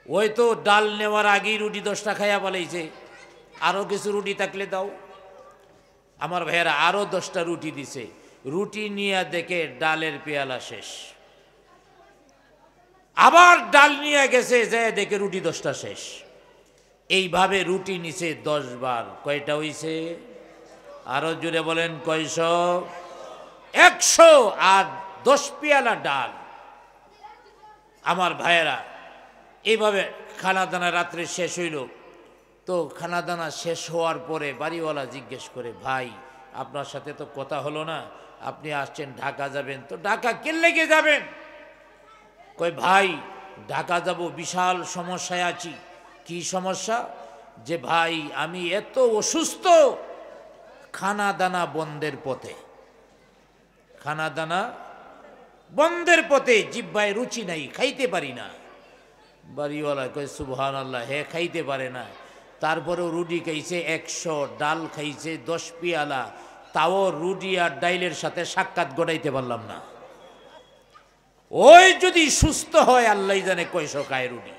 ওই তো ডাল নেওয়ার আগেই রুটি 10টা খাইয়া বলাইছে, আরো কিছু রুটি থাকলে দাও। আমার ভাইয়েরা আরো 10টা রুটি দিছে। রুটি নিয়ে দেখে ডালের পেয়ালা শেষ। আবার ডাল নিয়ে গেছে, যায় দেখে রুটি 10টা শেষ। এইভাবে রুটি নিছে 10 বার। কয়টা হইছে? আরো জোরে বলেন কয়শো? 100। আর 10 পেয়ালা ডাল। আমার ভাইয়েরা এইভাবে খানা দানা রাত্রে শেষ হইল। তো খানা দানা শেষ হওয়ার পরে বাড়িওয়ালা জিজ্ঞেস করে ভাই আপনার সাথে তো কথা হলো না, আপনি আসছেন ঢাকা যাবেন, তো ঢাকা কে লেগে যাবেন? কই ভাই ঢাকা যাব, বিশাল সমস্যায় আছি। কি সমস্যা? যে ভাই আমি এত অসুস্থ, খানা দানা বন্ধের পথে। খানা দানা বন্ধের পথে, জিহ্বায় রুচি নাই, খাইতে পারি না। বাড়িওয়ালা কয় সুবহানাল্লাহ, হে খাইতে পারে না, তারপরেও রুটি খাইছে 100, ডাল খাইছে 10 পেয়ালা, তাও রুটি আর ডাইলের সাথে সাক্ষাৎ গড়াইতে পারলাম না। ওই যদি সুস্থ হয় আল্লাহ জানে কয়শো খায় রুটি।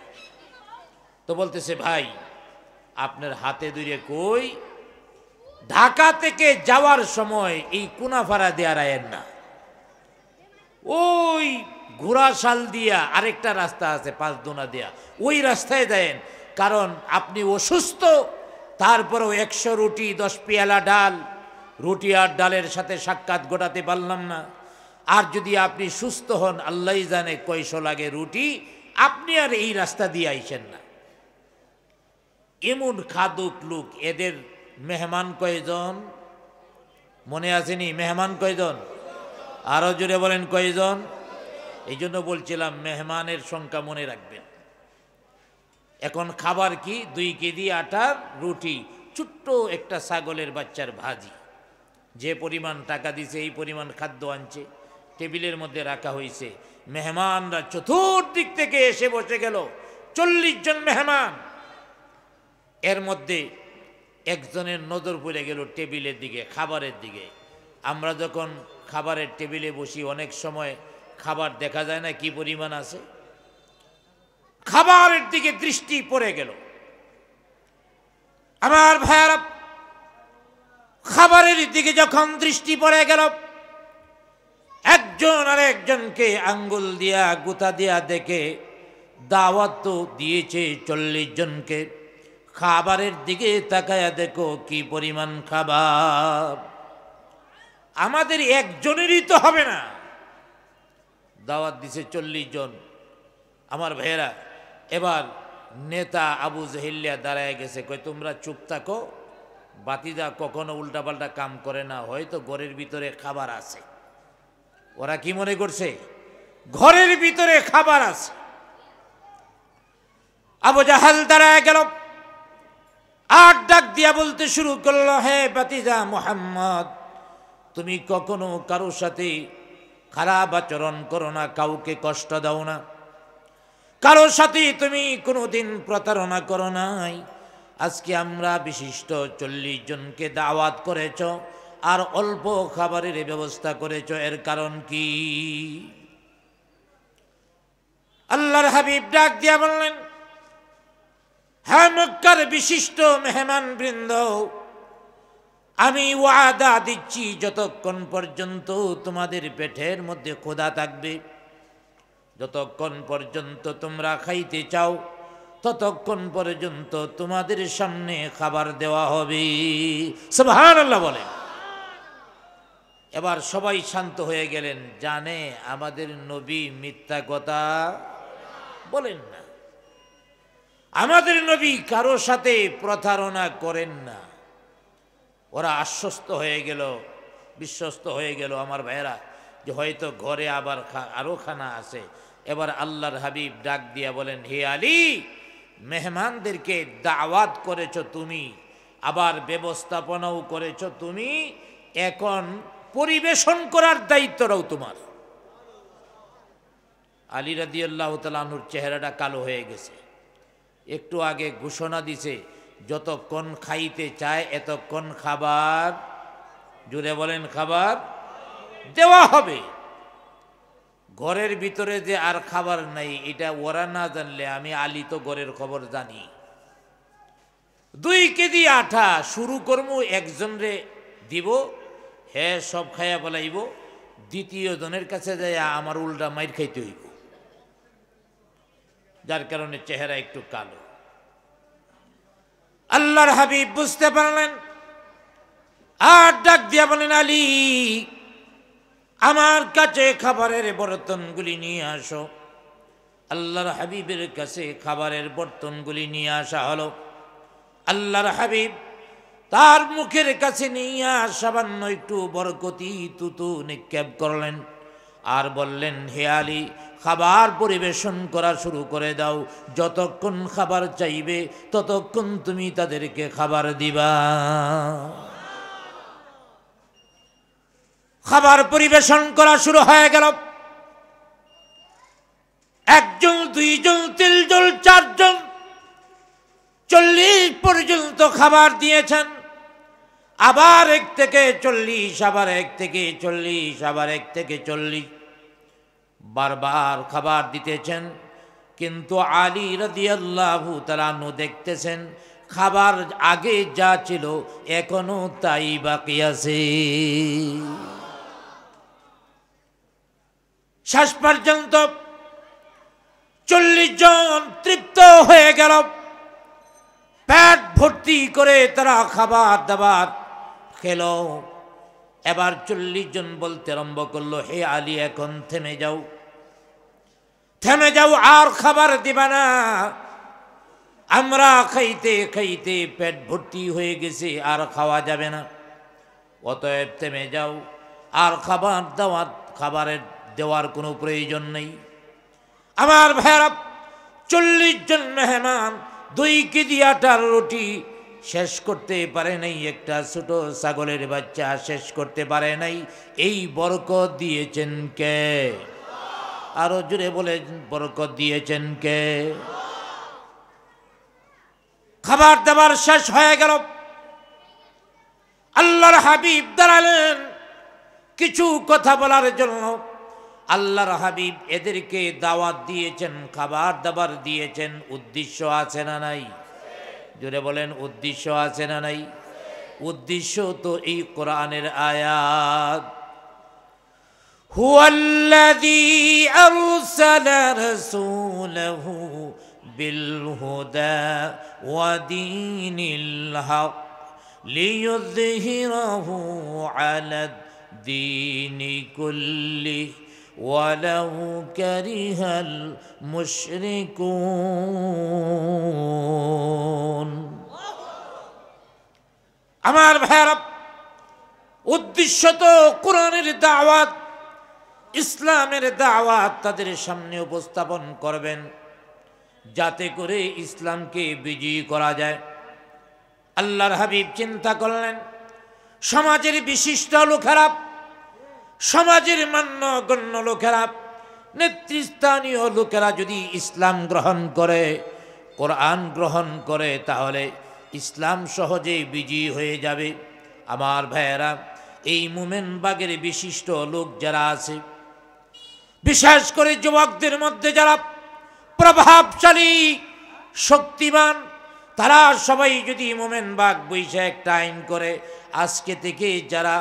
তো বলতেছে ভাই আপনার হাতে ধরে কই, ঢাকা থেকে যাওয়ার সময় এই কুনাফাড়া দেয়া রায়েন না, ওই ঘোড়াশাল দিয়া আরেকটা রাস্তা আছে 5 দোনা দিয়া, ওই রাস্তায় দেন। কারণ আপনি অসুস্থ, তারপরেও 100 রুটি 10 পেয়ালা ডাল, রুটি আর ডালের সাথে সাক্ষাৎ ঘটাতে পারলাম না। আর যদি আপনি সুস্থ হন আল্লাহ জানে কয়শো লাগে রুটি, আপনি আর এই রাস্তা দিয়ে আইসেন না। এমন খাদুক লোক। এদের মেহমান কয়জন মনে আসেনি? মেহমান কয়জন? আরো জোরে বলেন কয়জন? এই জন্য বলছিলাম মেহমানের সংখ্যা মনে রাখবেন। এখন খাবার কি? 2 কেজি আটার রুটি, ছোট্ট একটা ছাগলের বাচ্চার ভাজি, যে পরিমাণ টাকা দিছে এই পরিমাণ খাদ্য আনছে, টেবিলের মধ্যে রাখা হয়েছে। মেহমানরা চতুর্দিক থেকে এসে বসে গেল, 40 জন মেহমান। এর মধ্যে একজনের নজর পড়ে গেল টেবিলের দিকে, খাবারের দিকে। আমরা যখন খাবারের টেবিলে বসি অনেক সময় খাবার দেখা যায় না কি পরিমাণ আছে। খাবারের দিকে দৃষ্টি পড়ে গেল। আমার ভাইয়ারা, খাবারের দিকে যখন দৃষ্টি পড়ে গেল, একজন আর একজনকে আঙ্গুল দিয়া গুতা দিয়া দেখে দাওয়াত তো দিয়েছে 40 জনকে। খাবারের দিকে তাকায়া দেখো কি পরিমাণ খাবার, আমাদের একজনেরই তো হবে না, দাওয়াত দিছে 40 জন। আমার ভাইয়েরা, এবার নেতা আবু জাহিল্লা দাঁড়ায় গেছে, কই তোমরা চুপ থাকো, বাতিদা কখনো উল্টাপাল্টা কাম করে না, হয়তো ঘরের ভিতরে খাবার আছে। ওরা কি মনে করছে? ঘরের ভিতরে খাবার আছে। আবু জাহাল দাঁড়ায় গেল, আর ডাক দিয়া বলতে শুরু করলো, হে বাতিজা মুহাম্মদ, তুমি কখনো কারোর সাথে খারাপ আচরণ করো না, কাউকে কষ্ট দাও না, কারোর সাথে তুমি কোনোদিন প্রতারণা করো নাই। আজকে আমরা বিশিষ্ট 40 জনকে দাওয়াত করেছ আর অল্প খাবারের ব্যবস্থা করেছ, এর কারণ কি? আল্লাহর হাবিব ডাক দিয়া বললেন, হ্যাঁ মক্কার বিশিষ্ট মেহমান বৃন্দ, আমি ওয়াদা দিচ্ছি যতক্ষণ পর্যন্ত তোমাদের পেটের মধ্যে ক্ষুধা থাকবে, যতক্ষণ পর্যন্ত তোমরা খাইতে চাও, ততক্ষণ পর্যন্ত তোমাদের সামনে খাবার দেওয়া হবে। সুবহানাল্লাহ বলেন। এবার সবাই শান্ত হয়ে গেলেন, জানে আমাদের নবী মিথ্যা কথা বলেন না, আমাদের নবী কারো সাথে প্রতারণা করেন না। ওরা আশ্বস্ত হয়ে গেল, বিশ্বস্ত হয়ে গেল আমার ভাইয়েরা, যে হয়তো ঘরে আবার আরো খানা আছে। এবার আল্লাহর হাবিব ডাক দিয়া বলেন, হে আলী, মেহমানদেরকে দাওয়াত করেছ তুমি, আবার ব্যবস্থাপনাও করেছ তুমি, এখন পরিবেশন করার দায়িত্বটাও তোমার। আলী রাদিয়াল্লাহু তাআলা আনহুর চেহারাটা কালো হয়ে গেছে। একটু আগে ঘোষণা দিছে, যতক্ষণ খাইতে চায় এতক্ষণ খাবার, জুড়ে বলেন, খাবার দেওয়া হবে। ঘরের ভিতরে যে আর খাবার নাই, এটা ওরা না জানলে আমি আলী তো ঘরের খবর জানি। 2 কেজি আটা শুরু করবো, একজনরে দিব, হ্যাঁ সব খাইয়া বলাইব, দ্বিতীয় জনের কাছে যাই আমার উল্টা মাইর খাইতে হইব, যার কারণে চেহারা একটু কালো। আল্লাহর হাবিব বুঝতে পারলেন, আর ডাক দিয়া বলেন, আলী আমার কাছে খাবারের বর্তনগুলি নিয়ে আসো। আল্লাহর হাবিবের কাছে খাবারের বর্তনগুলি নিয়ে আসা হলো। আল্লাহর হাবিব তার মুখের কাছে নিয়ে সামান্য একটু বরকতি তুতু নিক্ষেপ করলেন আর বললেন, হে আলী, খাবার পরিবেশন করা শুরু করে দাও, যতক্ষণ খাবার চাইবে ততক্ষণ তুমি তাদেরকে খাবার দিবা। খাবার পরিবেশন করা শুরু হয়ে গেল। 1 জন 2 জন 3 জন 4 জন 40 পর্যন্ত খাবার দিয়েছেন। আবার 1 থেকে 40, আবার 1 থেকে 40, আবার 1 থেকে 40, বারবার খাবার দিতেছেন। কিন্তু আলী রাদিয়াল্লাহু তাআলা আনহু দেখতেছেন খাবার আগে যা ছিল এখনো তাই বাকি আছে। শেষ পর্যন্ত 40 জন তৃপ্ত হয়ে গেল, পেট ভর্তি করে তারা খাবার দাবার খেলো। এবার 40 জন বলতে আরম্ভ করলো, হে আলী, এখন থেমে যাও, থেমে যাও, আর খাবার দিবা না, আমরা খাইতে খাইতে পেট ভর্তি হয়ে গেছে, আর খাওয়া যাবে না, অতএব থেমে যাও, আর খাবারের দেওয়ার কোনো প্রয়োজন নেই। আমার ভাইরা, 40 জন মেহমান 2 কেজি আটার রুটি শেষ করতে পারে নাই, একটা ছোট ছাগলের বাচ্চা শেষ করতে পারে নাই। এই বরকত দিয়েছেন কে? আরো জোরে বলে, বরকত দিয়েছেন কে? খাবার দাবার শেষ হয়ে গেল। আল্লাহর হাবিব দাঁড়ালেন কিছু কথা বলার জন্য। আল্লাহর হাবিব এদেরকে দাওয়াত দিয়েছেন, খাবার দাবার দিয়েছেন, উদ্দেশ্য আছে না নাই? জোরে বলেন, উদ্দেশ্য আছে না নাই? উদ্দেশ্য তো এই কোরআনের আয়াত, হুয়াল্লাযী আরসালা রাসূলাহু বিল হুদা ওয়া দীনিল হক লিইয়ুযহিরাহু আলাদ দীনি কুল্লিহি ওয়ালাউ কারিহাল মুশরিকুন। আমার ভাইরা, উদ্দেশ্য তো কোরআনের দাওয়াত, ইসলামের দাওয়াত তাদের সামনে উপস্থাপন করবেন, যাতে করে ইসলামকে বিজয়ী করা যায়। আল্লাহর হাবিব চিন্তা করলেন, সমাজের বিশিষ্ট লোকেরা, সমাজের মান্যগণ্য লোকেরা, নেতৃস্থানীয় লোকেরা যদি ইসলাম গ্রহণ করে, কোরআন গ্রহণ করে, তাহলে ইসলাম সহজেই বিজয়ী হয়ে যাবে। আমার ভাইয়েরা, এই মোমেনবাগের বিশিষ্ট লোক যারা আছে, বিশেষ করে যুবকদের মধ্যে যারা প্রভাবশালী শক্তিমান, তারা সবাই যদি মোমেনবাগ বৈশা একটা আইন করে, আজকে থেকে যারা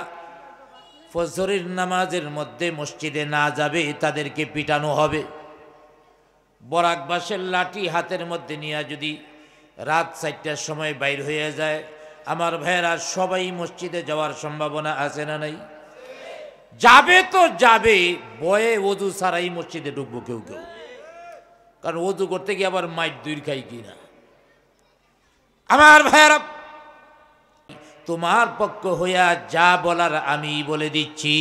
ফজরের নামাজের মধ্যে মসজিদে না যাবে তাদেরকে পিটানো হবে। বরাক বাঁশের লাঠি হাতের মধ্যে নিয়ে যদি রাত 4টার সময় বাইর হয়ে যায়, আমার ভাইয়েরা সবাই মসজিদে যাওয়ার সম্ভাবনা আছে না নাই? যাবে তো যাবে, বয়ে ওযু ছাড়াই মসজিদে ঢুকবো কেউ কেউ, কারণ ওযু করতে গিয়ে আবার মাইট দুই খাই কিনা। আমার ভাইয়েরা, তোমার পক্ষ হইয়া যা বলার আমি বলে দিচ্ছি।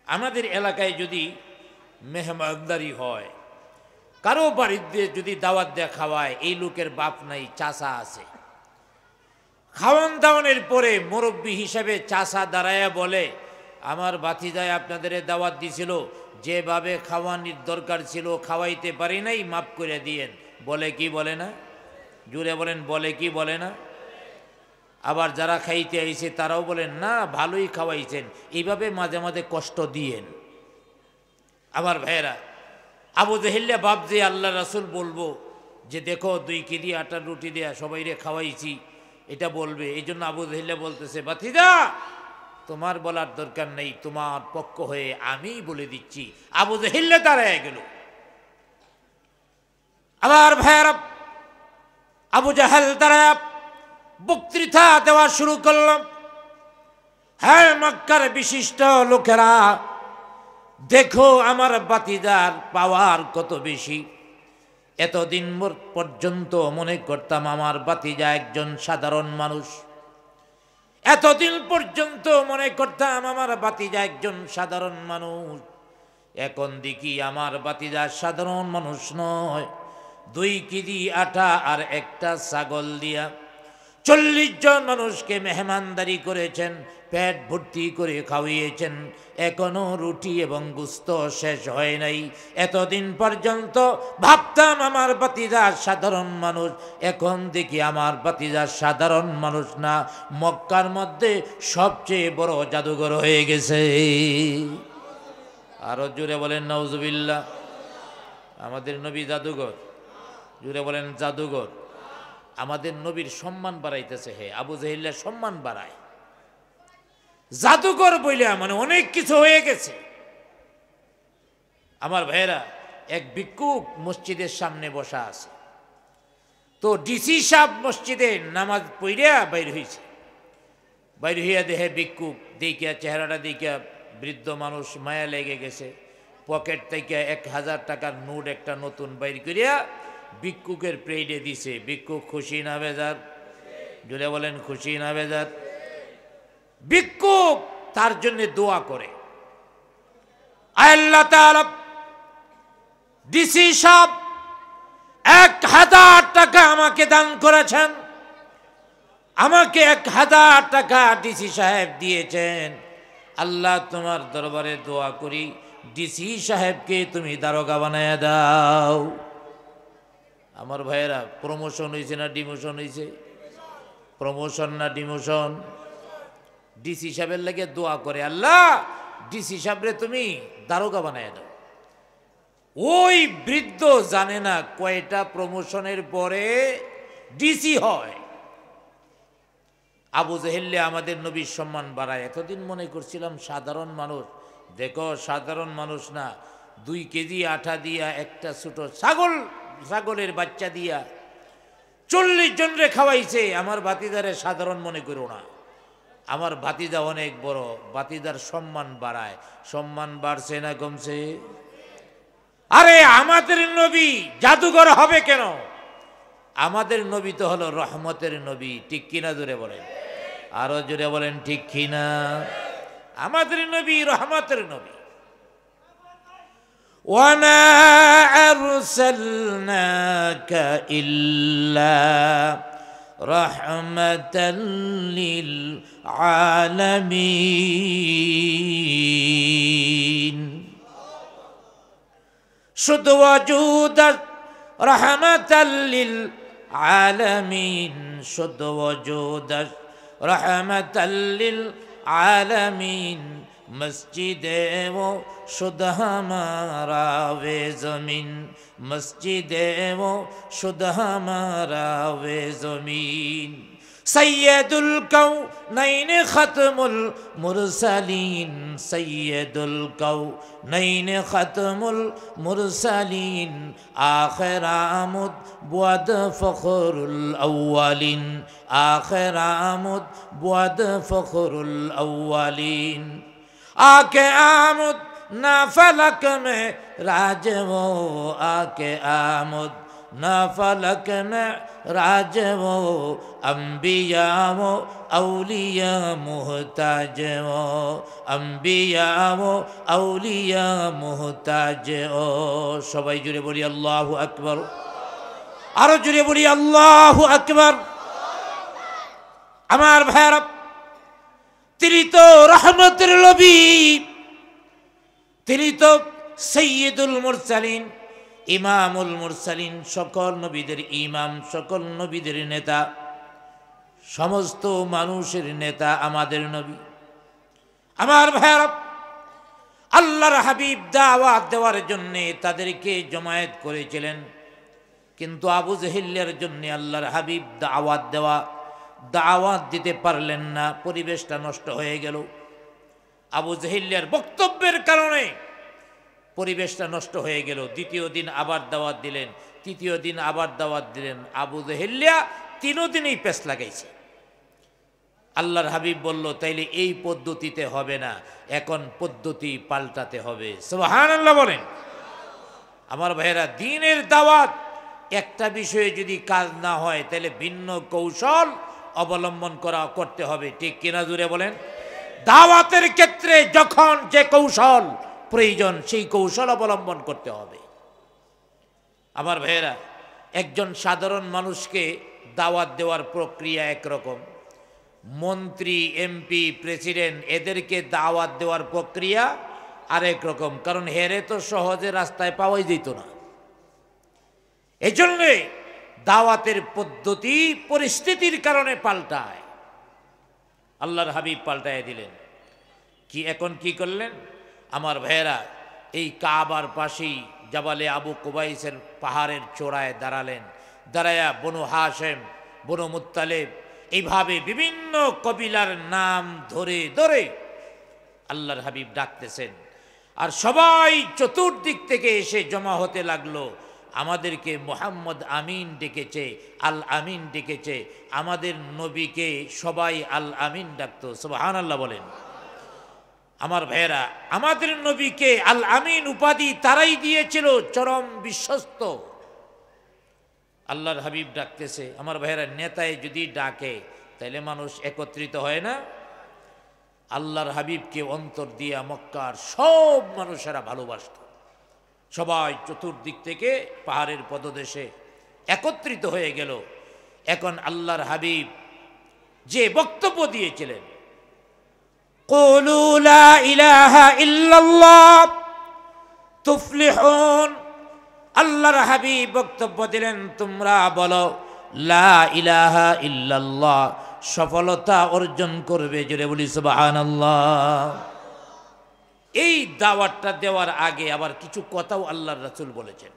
আমাদের এলাকায় যদি মেহমানদারি হয়, কারো বাড়িতে যদি দাওয়াত দেয়া খাওয়ায়, এই লোকের বাপ নাই, চাচা আছে, খাওয়ান দাওয়ানের পরে মুরব্বী হিসাবে চাচা দাঁড়ায়া বলে, আমার ভাতিজায় আপনাদের দাওয়াত দিছিল, যেভাবে খাওয়ানির দরকার ছিল খাওয়াইতে পারি নাই, মাফ করে দিয়েন। বলে কি বলে না? জুড়ে বলেন, বলে কি বলে না? আবার যারা খাইতে আইছে তারাও বলেন, না ভালোই খাওয়াইছেন, এইভাবে মাঝে মাঝে কষ্ট দিয়েন। আমার ভাইয়েরা, আবু জেহেল্লা বাপ যে আল্লাহ রাসূল বলবো যে দেখো 2 কেজি আটার রুটি দেয়া সবাইরে খাওয়াইছি, এটা বলবে। এই জন্য আবু জেহেল্লা বলতেছে, ভাতিজা তোমার বলার দরকার নেই, তোমার পক্ষ হয়ে আমি বলে দিচ্ছি। আবু জেহেল্লা দাঁড়ায় গেল। আমার ভাইয়েরা, আবু জাহেল দাঁড়ায় বক্তৃতা দেওয়া শুরু করলাম। হ্যাঁ মক্কার বিশিষ্ট লোকেরা, দেখো আমার ভাতিজার পাওয়ার কত বেশি। এতদিন পর্যন্ত মনে করতাম আমার ভাতিজা একজন সাধারণ মানুষ, এতদিন পর্যন্ত মনে করতাম আমার ভাতিজা একজন সাধারণ মানুষ। এখন দেখি আমার ভাতিজা সাধারণ মানুষ নয়। 2 কেজি আটা আর একটা ছাগল দিয়া 40 জন মানুষকে মেহমানদারি করেছেন, পেট ভর্তি করে খাওয়িয়েছেন। এখনো রুটি এবং গোস্ত শেষ হয় নাই। এতদিন পর্যন্ত ভাবতাম আমার ভাতিজা সাধারণ মানুষ, এখন দেখি আমার ভাতিজা সাধারণ মানুষ না, মক্কার মধ্যে সবচেয়ে বড় জাদুঘর হয়ে গেছে। আরো জোরে বলেন নাউজুবিল্লাহ। আমাদের নবী জাদুঘর, জোরে বলেন জাদুঘর। আমাদের নবীর সম্মান বাড়াইতেছে। হে আবু জেহেল্লার সম্মান বাড়ায়, জাদুঘর বইলে মানে অনেক কিছু হয়ে গেছে। আমার ভাইয়েরা, এক ভিক্ষুক মসজিদের সামনে বসা আছে, তো ডিসি সাহেব মসজিদে নামাজ পড়িয়া বাইর হয়েছে। বাইর হইয়া দেহে ভিক্ষুক, দেখিয়া চেহারাটা দেখিয়া বৃদ্ধ মানুষ, মায়া লেগে গেছে। পকেট থেকে 1000 টাকার নোট একটা নতুন বাইর করিয়া ভিক্ষুকের প্লেটে দিছে। ভিক্ষুক খুশি না বেজার? জুড়ে বলেন খুশি না বেজার? ভিক্ষুক তার জন্য দোয়া করে, আল্লাহ তাআলা ডিসি সাহেব 1000 টাকা আমাকে দান করেছেন, আমাকে 1000 টাকা ডিসি সাহেব দিয়েছেন। আল্লাহ তোমার দরবারে দোয়া করি, ডিসি সাহেবকে তুমি দারোগা বানায় দাও। আমার ভাইয়েরা, প্রমোশন হয়েছে না ডিমোশন হয়েছে? প্রমোশন না ডিমোশন? ডিসি সাহেবের লাগে দোয়া করে, আল্লাহ ডিসি সাহেবরে তুমি দারোগা বানায় দাও। ওই বৃদ্ধ জানে না কয়টা প্রমোশনের পরে ডিসি হয়। আবু জেহেল্লা আমাদের নবীর সম্মান বাড়ায়। এতদিন মনে করছিলাম সাধারণ মানুষ, দেখো সাধারণ মানুষ না, 2 কেজি আটা দিয়া একটা ছোট ছাগলের বাচ্চা দিয়া 40 জনরে খাওয়াইছে। আমার ভাতিজারে সাধারণ মনে করো না, আমার ভাতিজা অনেক বড়। ভাতিজার সম্মান বাড়ায়। সম্মান বাড়ছে না কমছে? আরে আমাদের নবী জাদুঘর হবে কেন? আমাদের নবী তো হলো রহমতের নবী, ঠিক কিনা? জোরে বলেন, আরো জোরে বলেন ঠিক কিনা? আমাদের নবী রহমতের নবী। وما أرسلناك إلا رحمة للعالمين। শুধু ওয়াজুদ রহমাতাল লিল আলামিন শুদ্ধ ওজুদ রহমতাল লিল আলামিন মসজিদে ও শুদ্ধ হামারা वे ज़मीन मस्जिदे वो शुद्ध हमारा वे ज़मीन सैयदुल कौनैन खत्मुल मुरसलीन सैयदुल कौनैन खत्मुल मुरसलीन आखिर आमुद बुअद फखरुल अव्वलिन आखिर आमुद बुअद फखरुल अव्वलिन आके आमुद ना फलक में राज वो आके आमुद ना फलक में राज वो अम्बिया वो औलिया मुहताज वो अम्बिया वो औलिया मुहताज ओ सबाई जुड़े बोली अल्लाहु अकबर आरो जुड़े बोली अल्लाहु अकबर अमार भाईरा তিনি তো রহমতের নবী তিনি তো সৈয়দুল মুরসালিন ইমামুল মুরসালিন সকল নবীদের ইমাম সকল নবীদের নেতা সমস্ত মানুষের নেতা আমাদের নবী আমার ভাইরা আল্লাহর হাবিব দাওয়াত দেওয়ার জন্য তাদেরকে জমায়েত করেছিলেন কিন্তু আবু জেহেলের জন্য আল্লাহর হাবিব দাওয়াত দিতে পারলেন না পরিবেশটা নষ্ট হয়ে গেল আবু জেহেলের বক্তব্যের কারণে পরিবেশটা নষ্ট হয়ে গেল দ্বিতীয় দিন আবার দাওয়াত দিলেন তৃতীয় দিন আবার দাওয়াত দিলেন আবু জেহেলিয়া তিনও দিনই পেছ লাগাইছে আল্লাহর হাবিব বলল তাইলে এই পদ্ধতিতে হবে না এখন পদ্ধতি পাল্টাতে হবে সুবহানাল্লাহ বলেন আমার ভাইরা দ্বীনের দাওয়াত একটা বিষয়ে যদি কাজ না হয় তাহলে ভিন্ন কৌশল অবলম্বন করতে হবে ঠিক কিনা জুড়ে বলেন দাওয়াতের ক্ষেত্রে যখন যে কৌশল প্রয়োজন সেই কৌশল অবলম্বন করতে হবে আমার ভাইয়েরা একজন সাধারণ মানুষকে দাওয়াত দেওয়ার প্রক্রিয়া একরকম মন্ত্রী এমপি প্রেসিডেন্ট এদেরকে দাওয়াত দেওয়ার প্রক্রিয়া আরেক রকম কারণ হেরে তো সহজে রাস্তায় পাওয়াই যেত না এজন্য দাওয়াতের পদ্ধতি পরিস্থিতির কারণে পাল্টায় আল্লাহর হাবিব পাল্টায় দিলেন কি এখন কি করলেন আমার ভাইয়েরা এই কাবার পাশেই জাবালে আবু কুবাইসের পাহাড়ের চূড়ায় দাঁড়ালেন দাঁড়ায়া বনু হাশেম বনু মুত্তালিব এইভাবে বিভিন্ন কবিলার নাম ধরে ধরে আল্লাহর হাবিব ডাকতেছেন আর সবাই চতুর্দিক থেকে এসে জমা হতে লাগলো আমাদেরকে মুহাম্মদ আমিন ডেকেছে আল আমিন ডেকেছে আমাদের নবীকে সবাই আল আমিন ডাকতো সুবহানাল্লাহ বলেন আমার ভাইয়েরা আমাদের নবীকে আল আমিন উপাধি তারাই দিয়েছিল চরম বিশ্বস্ত আল্লাহর হাবিব ডাকতেছে আমার ভাইয়েরা নেতায় যদি ডাকে তাহলে মানুষ একত্রিত হয় না আল্লাহর হাবিবকে অন্তর দিয়া মক্কার সব মানুষেরা ভালোবাসত সবাই চতুর্দিক থেকে পাহাড়ের পদদেশে একত্রিত হয়ে গেল এখন আল্লাহর হাবিব যে বক্তব্য দিয়েছিলেন কুলু লা ইলাহা ইল্লাল্লাহ তুফলিহুন আল্লাহর হাবিব বক্তব্য দিলেন তোমরা বলো লা ইলাহা ইল্লাল্লাহ সফলতা অর্জন করবে জোরে বলি সুবহানাল্লাহ এই দাওয়াতটা দেওয়ার আগে আবার কিছু কথাও আল্লাহর রাসূল বলেছেন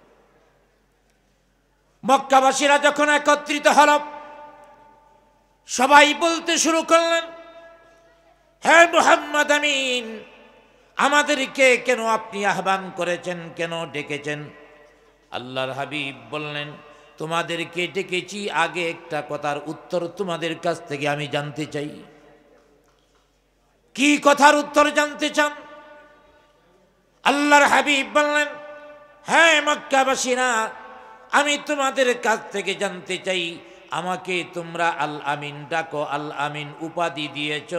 মক্কাবাসীরা যখন একত্রিত হল সবাই বলতে শুরু করলেন হে মুহাম্মদ আমিন আমাদেরকে কেন আপনি আহ্বান করেছেন কেন ডেকেছেন আল্লাহর হাবিব বললেন তোমাদেরকে ডেকেছি আগে একটা কথার উত্তর তোমাদের কাছ থেকে আমি জানতে চাই কি কথার উত্তর জানতে চান আল্লাহর হাবিব বললেন হ্যাঁ মক্কাবাসীরা আমি তোমাদের কাছ থেকে জানতে চাই আমাকে তোমরা আল আমিন ডাকো আল আমিন উপাধি দিয়েছ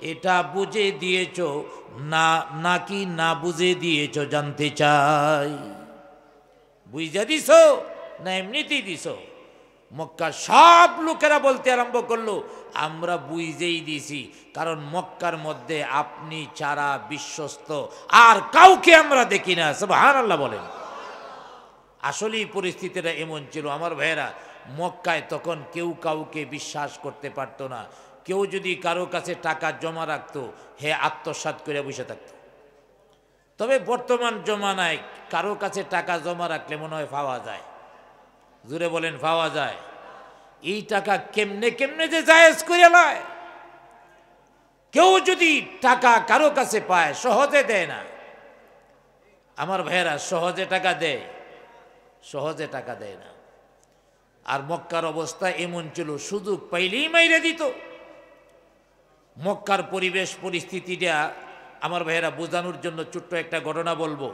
এটা বুঝে দিয়েছ না নাকি না বুঝে দিয়েছ জানতে চাই বুঝে দিছ না এমনিতেই দিছ মক্কা সব লোকেরা বলতে আরম্ভ করলো আমরা বুঝেই দিছি কারণ মক্কার মধ্যে আপনি ছাড়া বিশ্বস্ত আর কাউকে আমরা দেখি না সুবহানাল্লাহ বলেন আসলেই পরিস্থিতিটা এমন ছিল আমার ভাইয়েরা মক্কায় তখন কেউ কাউকে বিশ্বাস করতে পারতো না। কেউ যদি কারো কাছে টাকা জমা রাখতো, হে আত্মসাৎ করে বসে থাকতো। তবে বর্তমান জমানায় কারো কাছে টাকা জমা রাখলে মনে হয় পাওয়া যায়। জুড়ে বলেন পাওয়া যায়। এই টাকা কেমনে কেমনে যে জায়েজ করে লয়। কেউ যদি টাকা কারো কাছে পায় সহজে দেয় না। আমার ভাইয়েরা সহজে টাকা দেয়? সহজে টাকা দেয় না। আর মক্কার অবস্থা এমন ছিল, সুযোগ পাইলেই মাইরে দিত। মক্কার পরিবেশ পরিস্থিতিটা আমার ভাইয়েরা বোঝানোর জন্য ছোট্ট একটা ঘটনা বলবো।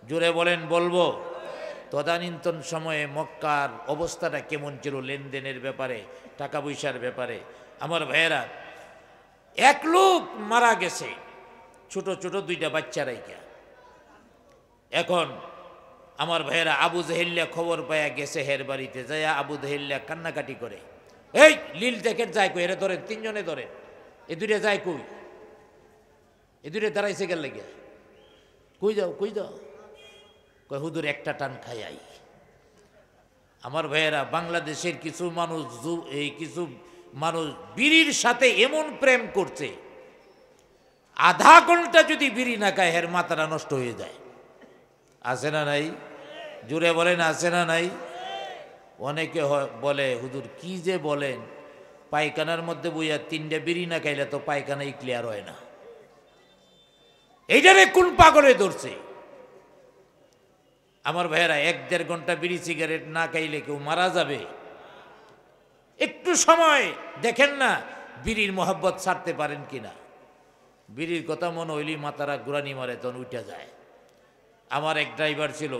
জোরে বলেন বলবো। তদানীন্তন সময়ে মক্কার অবস্থাটা কেমন ছিল লেনদেনের ব্যাপারে, টাকা পয়সার ব্যাপারে। আমার ভাইয়েরা, এক লোক মারা গেছে, ছোট ছোট দুইটা বাচ্চা রাইখা। এখন আমার ভাইয়েরা আবু জেহেল্লা খবর পাইয়া গেছে হের বাড়িতে, যাইয়া আবু জেহেল্লা কান্নাকাটি করে, এই লীল দেখেন যায় কই, এরা ধরেন, তিনজনে ধরেন, এ দুইটা যায় কই, এ দুইটা দাঁড়াইছে গেল লেগে, কই যাও কই যাও, কই হুদুর একটা টান খাইয়াই। আমার ভাইয়েরা, বাংলাদেশের কিছু মানুষ বিড়ির সাথে এমন প্রেম করছে, আধা ঘন্টা যদি বিড়ি না খায় হের মাথাটা নষ্ট হয়ে যায়। আছে না নাই? জুড়ে বলেন আছে না নাই? অনেকে বলে হুজুর কি যে বলেন, পায়খানার মধ্যে বইয়া তিনটা বিড়ি না খাইলে তো পায়খানাই ক্লিয়ার হয় না। এইটারে কোন পাগলে ধরছে? আমার ভাইয়েরা, 1-1.5 ঘন্টা বিড়ি সিগারেট না খাইলে কেউ মারা যাবে? একটু সময় দেখেন না বিড়ির মোহাব্বত ছাড়তে পারেন কিনা। বিড়ির কথা মনে হইলি মাথারা গুরানি মারে, তখন উঠে যায়। আমার এক ড্রাইভার ছিল,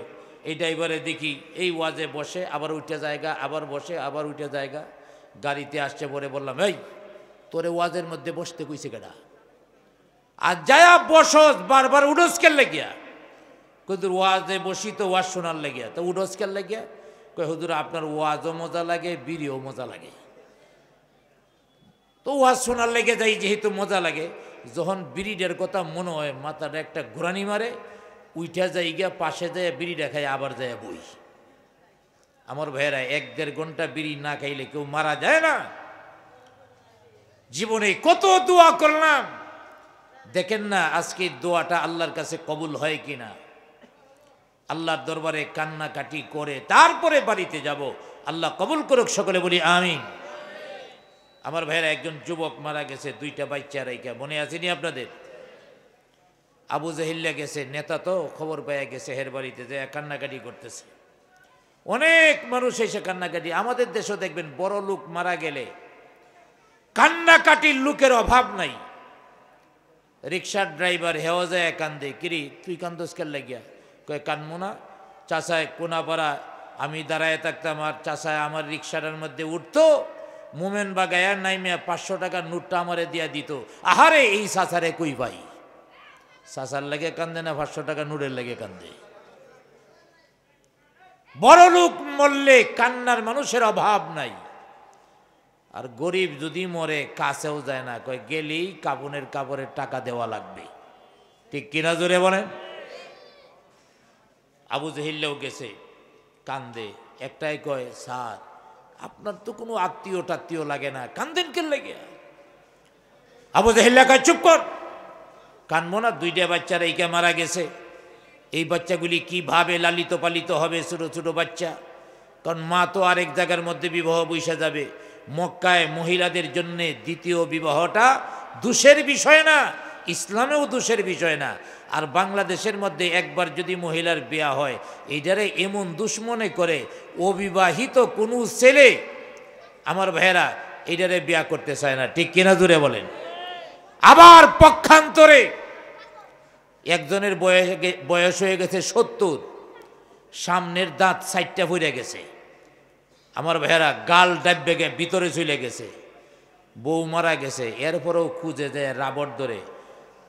এই ড্রাইভারে দেখি এই ওয়াজে বসে আবার উঠে জায়গা, আবার বসে আবার উঠে জায়গা। গাড়িতে আসছে পরে বললাম, এই তোরে ওয়াজের মধ্যে বসতে কইছে কেডা? আর যায়া বসস, বারবার উডস কেন লাগিয়া? হুজুর ওয়াজে বসি তো ওয়াজ শোনার লাগিয়া। তো উডস কেন লাগিয়া? কই হুজুর আপনার ওয়াজও মজা লাগে, বিড়িও মজা লাগে। তো ওয়াজ শোনার লেগে যাই যেহেতু মজা লাগে, যখন বিড়িটার কথা মনে হয় মাথাটা একটা ঘোরানি মারে, উইঠা যাই গিয়া পাশে যায় বিড়িটা খাই, আবার যায় বই। আমার ভাইয়েরা, 1-1.5 ঘন্টা বিড়ি না খাইলে কেউ মারা যায় না। জীবনে কত দোয়া করলাম, দেখেন না আজকে দোয়াটা আল্লাহর কাছে কবুল হয় কিনা। আল্লাহর দরবারে কান্নাকাটি করে তারপরে বাড়িতে যাব। আল্লাহ কবুল করুক, সকলে বলি আমিন। আমার ভাইয়েরা, একজন যুবক মারা গেছে, 2টা বাচ্চা রাইখা, মনে আসেনি আপনাদের? আবু জাহিল্লা গেছে, নেতা তো, খবর পাইয়া গেছে হের বাড়িতে, যে কান্নাকাটি করতেছে। অনেক মানুষ এসে কান্নাকাটি। আমাদের দেশও দেখবেন বড় লোক মারা গেলে কান্নাকাটির লোকের অভাব নাই। রিক্সার ড্রাইভার হেও যায় কান্দে, কিরি তুই কান্দোস কেন লাগিয়া? কয়ে কানমো না, চাষায় কোনাপাড়া আমি দাঁড়ায় থাকতাম, আর চাষায় আমার রিক্সাটার মধ্যে উঠতো, মোমেন বা গায়ার নাইমিয়া 500 টাকার নোটটা আমারে দিয়া দিত। আহারে এই চাষারে কই পাই? চাষার লাগে কান্দে না 500 টাকা নোটের লাগে কান্দে। বড় লোক মরলে কান্নার মানুষের অভাব নাই। আর গরিব যদি মরে কাছেও যায় না, কয় গেলেই কাপনের কাপড়ের টাকা দেওয়া লাগবে। ঠিক কিনা জোরে বলেন? আবু জাহিল্লাও গেছে, কান্দে। একটাই কয়, স্যার আপনার তো কোনো আত্মীয় টাত্মীয় লাগে না, কান্দেন কেন লাগে? আবু জাহিল্লা কয়, চুপ কর, কানবো না? 2টা বাচ্চার এইকে মারা গেছে। এই বাচ্চাগুলি কিভাবে লালিত পালিত হবে? ছোট ছোট বাচ্চা, কারণ মা তো আরেক জায়গার মধ্যে বিবাহ বৈশা যাবে। মক্কায় মহিলাদের জন্য দ্বিতীয় বিবাহটা দোষের বিষয় না, ইসলামেও দোষের বিষয় না। আর বাংলাদেশের মধ্যে একবার যদি মহিলার বিয়া হয়, এইটারে এমন দুশ্মনে করে অবিবাহিত কোনো ছেলে, আমার ভাইয়েরা, এইটারে বিয়া করতে চায় না। ঠিক কিনা জুড়ে বলেন? আবার পক্ষান্তরে একজনের বয়স হয়ে গেছে 70, সামনের দাঁত 4টা ফুরে গেছে। আমার ভাইয়েরা, গাল ডাব্বে গে ভিতরে চলে গেছে, বউ মারা গেছে। এরপরেও খুঁজে যায় রাবট ধরে,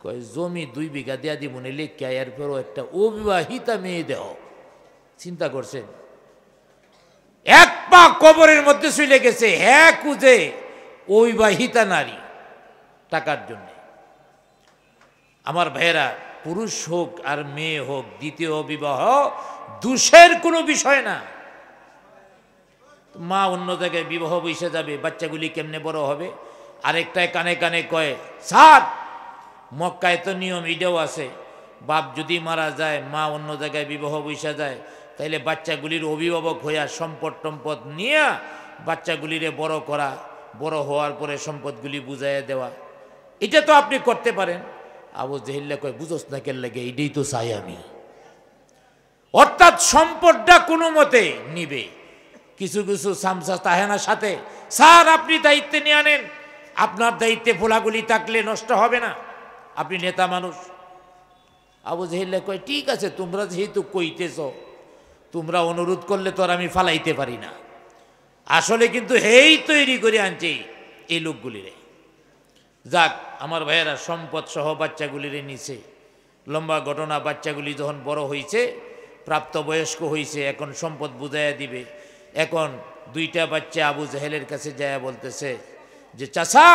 কয় জমি 2 বিঘা দিয়া দিব নি লিখিয়া, এরপরেও একটা অবিবাহিতা মেয়ে দেহ। চিন্তা করছেন? 1 পা কবরের মধ্যে চলে গেছে, হ্যাঁ খুঁজে অবিবাহিতা নারী টাকার জন্য। আমার ভাইয়েরা, পুরুষ হোক আর মেয়ে হোক, দ্বিতীয় বিবাহ দোষের কোনো বিষয় না। মা অন্য জায়গায় বিবাহ বসে যাবে, বাচ্চাগুলি কেমনে বড় হবে? আরেকটায় কানে কানে কয়, স্যার মক্কায় তো নিয়ম এটাও আছে, বাপ যদি মারা যায়, মা অন্য জায়গায় বিবাহ বসে যায়, তাইলে বাচ্চাগুলির অভিভাবক হইয়া সম্পদ টম্পদ নিয়ে বাচ্চাগুলিরে বড় করা, বড় হওয়ার পরে সম্পদগুলি বুঝাইয়া দেওয়া, এটা তো আপনি করতে পারেন। আবু জেহেল্লা কয়, বুঝোস না কেন লাগে, এটাই তো চাই আমি। অর্থাৎ সম্পদটা কোনো মতে নিবে। কিছু কিছু সামসা তাহেনার সাথে, স্যার আপনি দায়িত্বে নিয়ে আনেন, আপনার দায়িত্বে ফোলাগুলি থাকলে নষ্ট হবে না, আপনি নেতা মানুষ। আবু জেহেল্লা কয়, ঠিক আছে, তোমরা যেহেতু কইতেছ, তোমরা অনুরোধ করলে তো আর আমি ফালাইতে পারি না। আসলে কিন্তু হেই তৈরি করে আনছে এই লোকগুলিরে। যাক, আমার ভাইয়েরা সম্পদ সহ বাচ্চাগুলিরে নিছে। লম্বা ঘটনা, বাচ্চাগুলি যখন বড় হয়েছে, প্রাপ্তবয়স্ক হয়েছে, এখন সম্পদ বুঝাইয়া দিবে। এখন দুইটা বাচ্চা আবু জেহেলের কাছে যায় বলতেছে যে, চাচা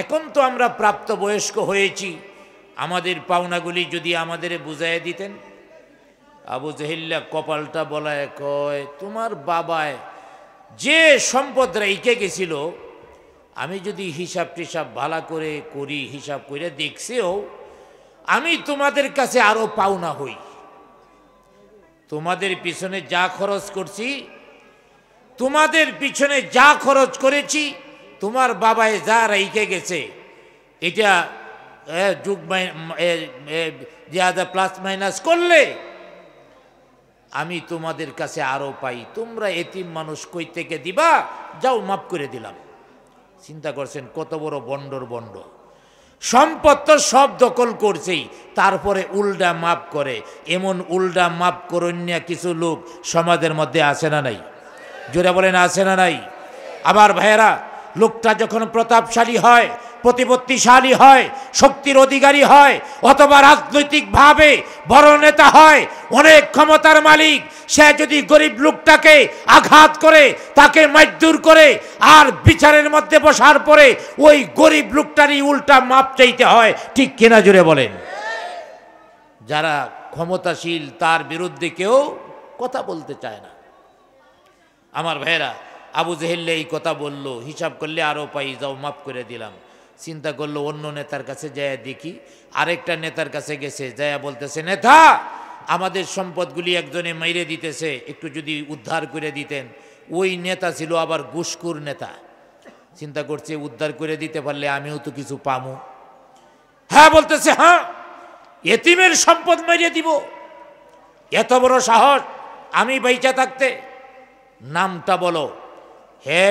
এখন তো আমরা প্রাপ্তবয়স্ক হয়েছি, আমাদের পাওনাগুলি যদি আমাদের বুঝাইয়া দিতেন। আবু জেহেল্লা কপালটা বলায় কয়, তোমার বাবায় যে সম্পদ রেখে গেছিল, আমি যদি হিসাব টিসাব ভালো করে করি, হিসাব করে দেখছিও, আমি তোমাদের কাছে আরো পাওনা হই। তোমাদের পিছনে যা খরচ করছি, তোমাদের পিছনে যা খরচ করেছি, তোমার বাবায় যা রেখে গেছে, এটা প্লাস মাইনাস করলে আমি তোমাদের কাছে আরো পাই। তোমরা এতিম মানুষ কই থেকে দিবা, যাও মাফ করে দিলাম। চিন্তা করছেন কত বড় বন্ডর বন্ড। সম্পদ তো সব দখল করছেই, তারপরে উল্টা মাপ করে। এমন উল্টা মাপ করন্যা কিছু লোক সমাজের মধ্যে আছে না নাই? জোরে বলেন, আছে না নাই? আবার ভাইয়েরা, লোকটা যখন প্রতাপশালী হয়, প্রতিপত্তিশালী হয়, শক্তির অধিকারী হয়, অথবা রাজনৈতিকভাবে বড় নেতা হয়, অনেক ক্ষমতার মালিক, সে যদি গরিব লোকটাকে আঘাত করে, তাকে মারধর করে, আর বিচারের মধ্যে বসার পরে ওই গরিব লোকটারই উল্টা মাপ চাইতে হয়। ঠিক কিনা জোরে বলেন? যারা ক্ষমতাশীল তার বিরুদ্ধে কেউ কথা বলতে চায় না। আমার ভাইয়েরা, আবু জেহেল্লা এই কথা বলল, হিসাব করলে আরো পাই, যাও মাফ করে দিলাম। চিন্তা করলো অন্য নেতার কাছে যায় দেখি। আরেকটা নেতার কাছে গেছে, যায় বলতেছে, নেতা আমাদের সম্পদগুলি একজনে মাইরে দিতেছে, একটু যদি উদ্ধার করে দিতেন। ওই নেতা ছিল আবার ঘুষখোর নেতা। চিন্তা করছে, উদ্ধার করে দিতে পারলে আমিও তো কিছু পামু। হ্যাঁ বলতেছে, হ্যাঁ এতিমের সম্পদ মাইরে দিব, এত বড় সাহস আমি বাইচা থাকতে? নামটা বলো, হে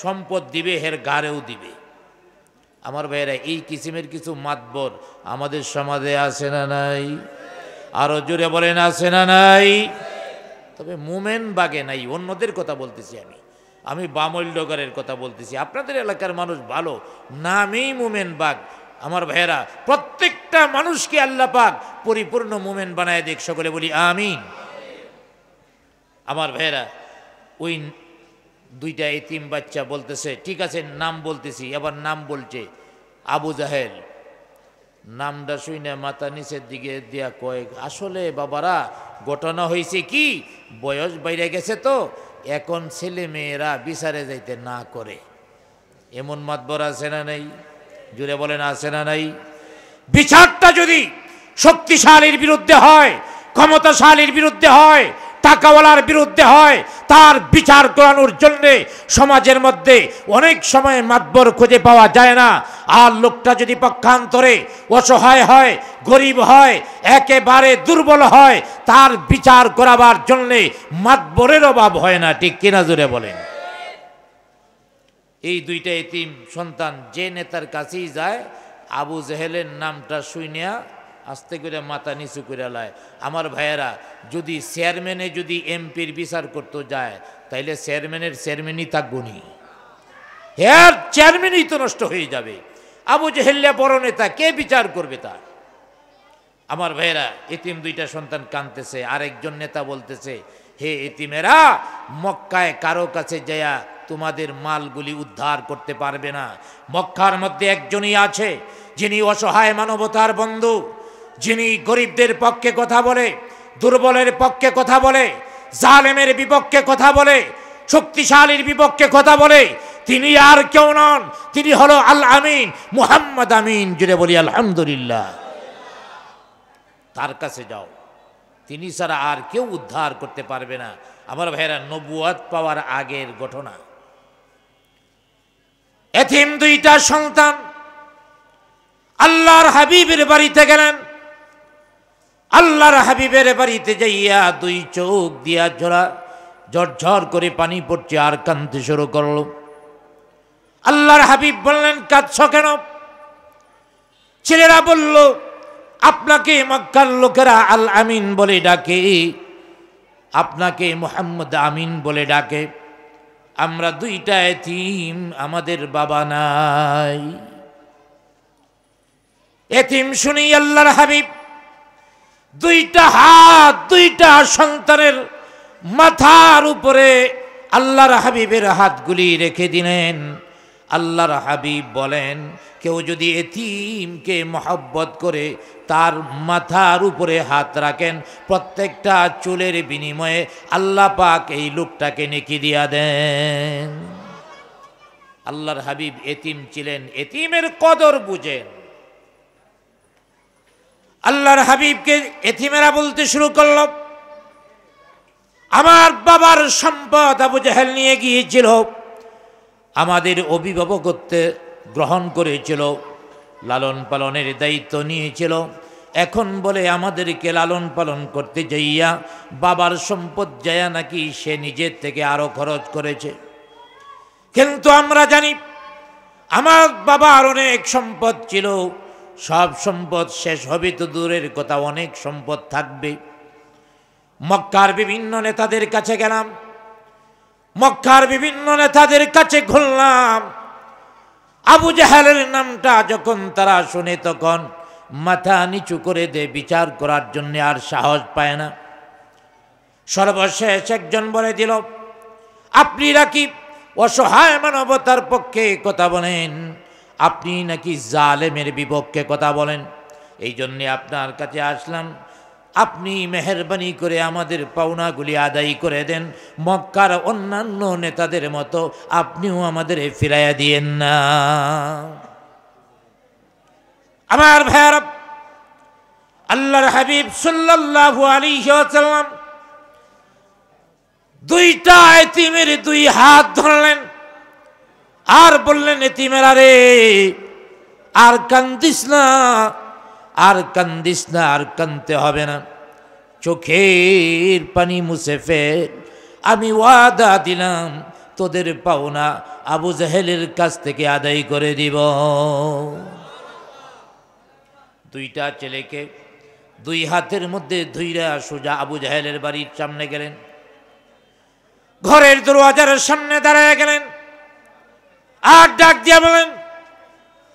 সম্পদ দিবে, হের গাড়েও দিবে। আমার ভাইয়েরা, এই কিসিমের কিছু মাতবর আমাদের সমাজে আছে না নাই? আরো জোরে বলেন, আছে না নাই? তবে মোমেন বাগে নাই। অন্যদের কথা বলতেছি আমি বামলডগারের কথা বলতেছি। আপনাদের এলাকার মানুষ ভালো, নামেই মোমেন বাগ। আমার ভাইয়েরা, প্রত্যেকটা মানুষকে আল্লাহ পাক পরিপূর্ণ মোমেন বানায় দেখ, সকলে বলি আমিন। আমার ভাইয়েরা, ওই দুইটা এতিম বাচ্চা বলতেছে, ঠিক আছে নাম বলতেছি। আবার নাম বলছে আবু জাহেল। নামটা শুনে মাথা নিচের দিকে দিয়া কয়েক, আসলে বাবারা ঘটনা হয়েছে কি, বয়স বাইরে গেছে তো, এখন ছেলে মেয়েরা বিচারে যাইতে না করে। এমন মাতবর আছে না নাই? জুড়ে বলেন, আছে না নাই? বিচারটা যদি শক্তিশালীর বিরুদ্ধে হয়, ক্ষমতাশালীর বিরুদ্ধে হয়, টাকাওয়ালার বিরুদ্ধে হয়, তার বিচার করানোর জন্য সমাজের মধ্যে অনেক সময় মাতবর খুঁজে পাওয়া যায় না। আর লোকটা যদি পক্ষান্তরে অসহায় হয়, গরিব হয়, একেবারে দুর্বল হয়, তার বিচার করাবার জন্য মাতবরের অভাব হয় না। ঠিক কিনা জোরে বলেন? এই দুইটা এতিম সন্তান যে নেতার কাছেই যায়, আবু জেহেলের নামটা শুনিয়া আস্তে করে মাথা নিচু করে লায়। আমার ভাইয়েরা, যদি চেয়ারম্যানে যদি এমপির বিচার করতে যায়, তাইলে চেয়ারম্যানের চেয়ারম্যানই থাকবো নি, হ্যাঁ চেয়ারম্যানই তো নষ্ট হয়ে যাবে। আবু জেহেল্লা বড় নেতা, কে বিচার করবে তার? আমার ভাইয়েরা, এতিম দুইটা সন্তান কাঁদতেছে। আরেকজন নেতা বলতেছে, হে এতিমেরা, মক্কায় কারো কাছে যায়া তোমাদের মালগুলি উদ্ধার করতে পারবে না। মক্কার মধ্যে একজনই আছে, যিনি অসহায় মানবতার বন্ধু, যিনি গরিবদের পক্ষে কথা বলে, দুর্বলের পক্ষে কথা বলে, জালেমের বিপক্ষে কথা বলে, শক্তিশালীর বিপক্ষে কথা বলে, তিনি আর কেউ নন, তিনি হলো আল আমিন, মুহাম্মদ আমিন। জুড়ে বলি আলহামদুলিল্লাহ। তার কাছে যাও, তিনি ছাড়া আর কেউ উদ্ধার করতে পারবে না। আমার ভাইরা, নবুয়ত পাওয়ার আগের ঘটনা। এতিম দুইটা সন্তান আল্লাহর হাবিবের বাড়িতে গেলেন। আল্লাহর হাবিবের বাড়িতে যাইয়া দুই চোখ দিয়া ঝরঝর করে পানি পড়ছে আর কাঁদতে শুরু করল। আল্লাহর হাবিব বললেন, কাঁদছ কেন? ছেলেরা বলল, আপনাকে মক্কার লোকেরা আল আমিন বলে ডাকে, আপনাকে মুহাম্মদ আমিন বলে ডাকে। আমরা দুইটা এতিম, আমাদের বাবা নাই। এতিম শুনি আল্লাহর হাবিব দুইটা হাত দুইটা সন্তানের মাথার উপরে আল্লাহর হাবিবের হাতগুলি রেখে দিলেন। আল্লাহর হাবিব বলেন, কেউ যদি এতিমকে মহব্বত করে তার মাথার উপরে হাত রাখেন, প্রত্যেকটা চুলের বিনিময়ে আল্লাহ পাক এই লোকটাকে নেকি দিয়া দেন। আল্লাহর হাবিব এতিম ছিলেন, এতিমের কদর বুঝেন। আল্লাহর হাবিবকে এতিমেরা বলতে শুরু করল, আমার বাবার সম্পদ আবু জাহেল নিয়ে গিয়েছিল, আমাদের অভিভাবকত্বে গ্রহণ করেছিল, লালন পালনের দায়িত্ব নিয়েছিল। এখন বলে আমাদেরকে লালন পালন করতে যাইয়া বাবার সম্পদ যায় নাকি সে নিজের থেকে আরো খরচ করেছে। কিন্তু আমরা জানি আমার বাবার অনেক সম্পদ ছিল, সব সম্পদ শেষ হবে তো দূরের কথা, অনেক সম্পদ থাকবে। মক্কার বিভিন্ন নেতাদের কাছে গেলাম, মক্কার বিভিন্ন নেতাদের কাছে ঘুরলাম। আবু জাহেলের নামটা যখন তারা শুনে তখন মাথা নিচু করে দে, বিচার করার জন্য আর সাহস পায় না। সর্বশেষ একজন বলে দিল, আপনি নাকি অসহায় মানবতার পক্ষে কথা বলেন, আপনি নাকি জালেমের বিপক্ষে কথা বলেন, এই জন্যে আপনার কাছে আসলাম। আপনি মেহেরবানি করে আমাদের পাওনাগুলি আদায় করে দেন, মক্কার অন্যান্য নেতাদের মতো আপনিও আমাদের ফিরাইয়া দিয়েন না। আমার ভাইয়ারা, আল্লাহর হাবিব সাল্লাল্লাহু আলাইহি ওয়াসাল্লাম দুইটা এতিমের দুই হাত ধরলেন আর বললেন, এতিমেরা রে, আর কান্দিস না, আর কান্দিস না, আর কান্দতে হবে না, চোখের পানি মুছে ফেল। আমি ওয়াদা দিলাম তোদের পাওনা আবু জাহেলের কাছ থেকে আদায় করে দিব। দুইটা ছেলেকে দুই হাতের মধ্যে ধইরা সোজা আবু জাহেলের বাড়ির সামনে গেলেন, ঘরের দরওয়াজার সামনে দাঁড়ায় গেলেন আর ডাক দিয়া বলেন,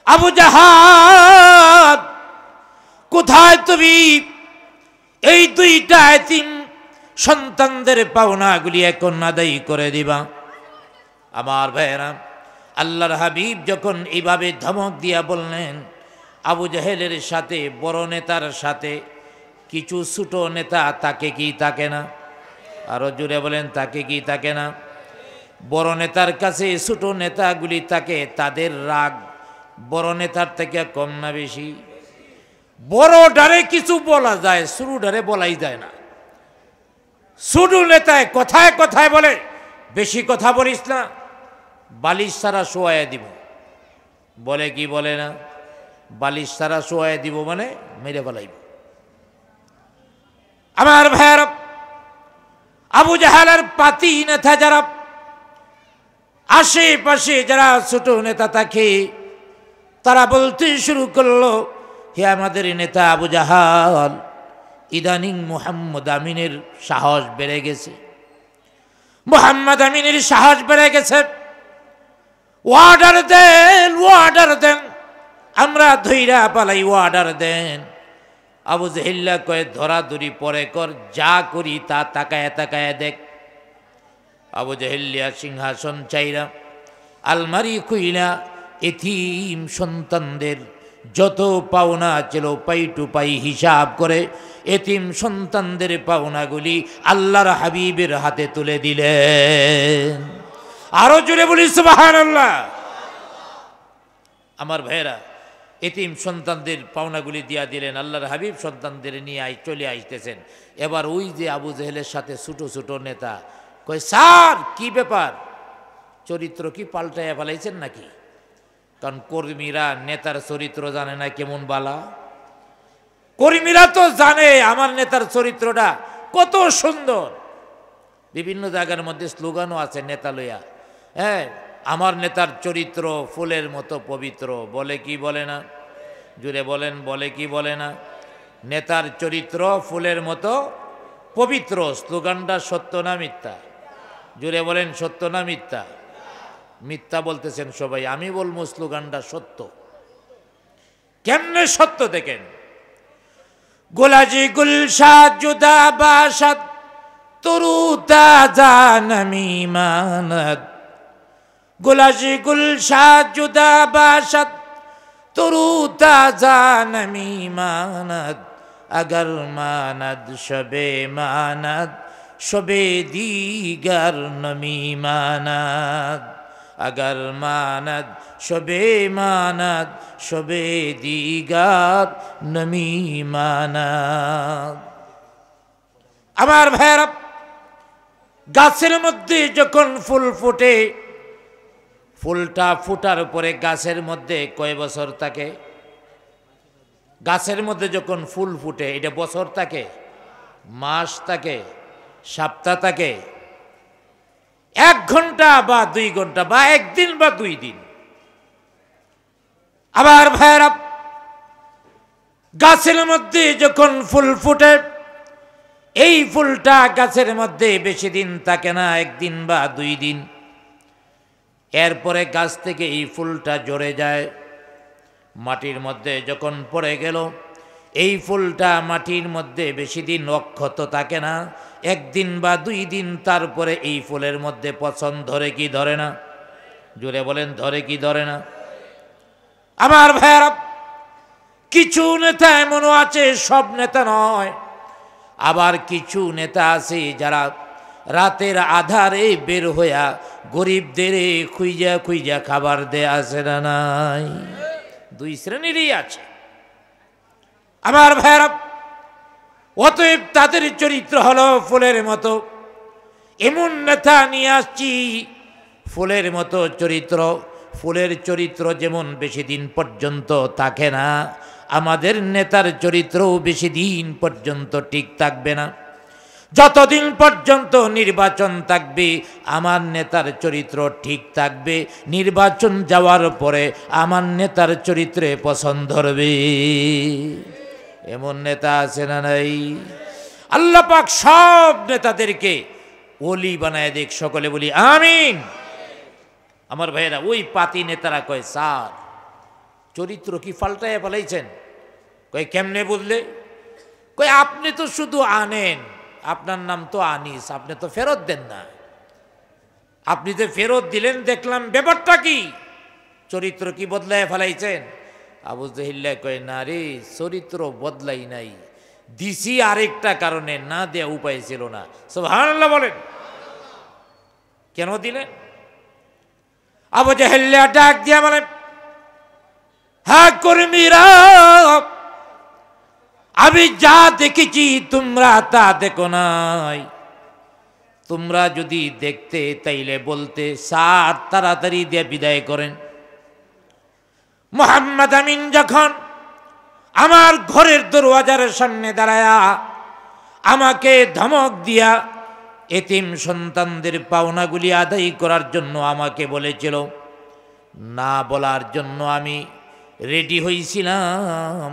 আবু জাহাল, কোথায় তুমি? এই দুইটা এতিম সন্তানদের পাওনাগুলি এখন আদায় করে দিবা। আমার ভাইয়েরা, আল্লাহর হাবিব যখন এইভাবে ধমক দিয়া বললেন, আবু জাহেলের সাথে বড় নেতার সাথে কিছু ছোট নেতা তাকে কি তাকে না? আরো জোরে বলেন, তাকে কি তাকে না? বড় নেতার কাছে ছোট নেতাগুলি তাকে, তাদের রাগ বড় নেতার থেকে কম না বেশি? বড় ডারে কিছু বলা যায়, ছোট ডারে বলাই যায় না। ছোট নেতায় কথায় কথায় বলে, বেশি কথা বলিস না, বালিশ সারা শোয়াইয়া দিব। বলে কি বলে না? বালিশ সারা শোয়াইয়া দিব মানে মেরে ফেলাইব। আমার ভাইয়ারা, আবু জাহেলের পাতি নেতা যারা, আশেপাশে যারা ছোট নেতা থাকে, তারা বলতে শুরু করলো, হে আমাদের নেতা আবু জাহাল, ইদানিং মুহাম্মদ আমিনের সাহস বেড়ে গেছে, মুহাম্মদ আমিনের সাহস বেড়ে গেছে, ওয়ার্ডার দেন, ওয়ার্ডার দেন, আমরা ধইরা পালাই, ওয়ার্ডার দেন। আবু জাহেল্লা কয়ে, ধরাধরি পরে কর, যা করি তা তাকায় তাকায় দেখ। আবু জাহেল্লা সিংহাসন চাইরা আলমারি খুইলা এতিম সন্তানদের যত পাওনা ছিল পাই টু পাই হিসাব করে এতিম সন্তানদের পাওনাগুলি আল্লাহর হাবিবের হাতে তুলে দিলেন। আরো জোরে বলি সুবহানাল্লাহ। আমার ভাইরা, এতিম সন্তানদের পাওনাগুলি দিয়া দিলেন, আল্লাহর হাবিব সন্তানদের নিয়ে চলে আসতেছেন। এবার ওই যে আবু জেহেলের সাথে ছোট ছোট নেতা কয়, স্যার কি ব্যাপার, চরিত্র কি পাল্টাইয়া ফেলাইছেন নাকি? কারণ কর্মীরা নেতার চরিত্র জানে না কেমন বালা। কর্মীরা তো জানে আমার নেতার চরিত্রটা কত সুন্দর। বিভিন্ন জায়গার মধ্যে স্লোগানও আছে নেতা লইয়া, হ্যাঁ, আমার নেতার চরিত্র ফুলের মতো পবিত্র, বলে কি বলে না? জুড়ে বলেন, বলে কি বলে না? নেতার চরিত্র ফুলের মতো পবিত্র। স্লোগানটা সত্য না মিথ্যা? জুড়ে বলেন, সত্য না মিথ্যা? মিথ্যা বলতেছেন সবাই, আমি বলবো স্লোগানটা সত্য। কেমনে সত্য দেখেন, গোলাজি গুলশাদ জুদা বাসাদ তরু তাজা নমিমানত, গোলাজি গুলশাদ জুদা বাসাদ তরু তাজা নমিমানত, अगर मानद शबे मानद शबे दीगर नमी मानद, अगर मानद शबे मानद शबे दीगर नमी मानद। আমার ভাইরা, গাছের মধ্যে যখন ফুল ফুটে, ফুলটা ফুটার পরে গাছের মধ্যে কয় বছর থাকে? গাছের মধ্যে যখন ফুল ফুটে এটা বছর থাকে, মাস থাকে, সপ্তাহ থাকে, 1 ঘন্টা বা 2 ঘন্টা বা 1 দিন বা 2 দিন। আবার ভাইরা, গাছের মধ্যে যখন ফুল ফুটে, এই ফুলটা গাছের মধ্যে বেশি দিন থাকে না, 1 দিন বা 2 দিন। এরপরে গাছ থেকে এই ফুলটা ঝরে যায়, মাটির মধ্যে যখন পড়ে গেল, এই ফুলটা মাটির মধ্যে বেশি দিন অক্ষত থাকে না, 1 দিন বা 2 দিন। তারপরে এই ফুলের মধ্যে পচন ধরে কি ধরে না? জোরে বলেন, ধরে কি ধরে না? আমার ভাইরা, কিছু নেতা এমনও আছে, সব নেতা নয়, আবার কিছু নেতা আছে যারা রাতের আধারে বের হইয়া গরিবদের খুঁজা খুঁজা খাবার দেয়, আছে না নাই? 2 শ্রেণীরই আছে। আমার ভাইরা, অতএব তাদের চরিত্র হলো ফুলের মতো। এমন নেতা নিয়ে আসছি ফুলের মতো চরিত্র। ফুলের চরিত্র যেমন বেশি দিন পর্যন্ত থাকে না, আমাদের নেতার চরিত্রও বেশি দিন পর্যন্ত ঠিক থাকবে না। যতদিন পর্যন্ত নির্বাচন থাকবে আমার নেতার চরিত্র ঠিক থাকবে, নির্বাচন যাওয়ার পরে আমার নেতার চরিত্রে পছন্দ ধরবে। এমন নেতা আছে না নাই? আল্লাহ পাক সব নেতাদেরকে ওলি বানায় দেখ, সকলে বলি আমিন। আমার ভাইয়েরা, ওই পাতি নেতারা কয়, স্যার চরিত্র কি পাল্টায় ফেলাইছেন? কয় কেমনে বুঝলে? কয় আপনি তো শুধু আনেন, আপনার নাম তো আনিস, আপনি তো ফেরত দেন না। আপনি যে ফেরত দিলেন দেখলাম, ব্যাপারটা কি? চরিত্র কি বদলায় ফেলাইছেন? আবু জাহিল্লা কয়, না রে, চরিত্র বদলাই নাই, দিছি আরেকটা কারণে, না দেয়া উপায় ছিল না। সুবহানাল্লাহ বলেন। কেন দিলেন? আবু জাহিল্লা ডাক দিয়া বলে, হ্যাঁ কর্মীরা, আমি যা দেখেছি তোমরা তা দেখো নাই। তোমরা যদি দেখতে তাইলে বলতে, স্যার তাড়াতাড়ি দিয়ে বিদায় করেন। মোহাম্মদ আমিন যখন আমার ঘরের দরওয়াজার সামনে দাঁড়ায়া আমাকে ধমক দিয়া এতিম সন্তানদের পাওনাগুলি আদায় করার জন্য আমাকে বলেছিল, না বলার জন্য আমি রেডি হয়েছিলাম,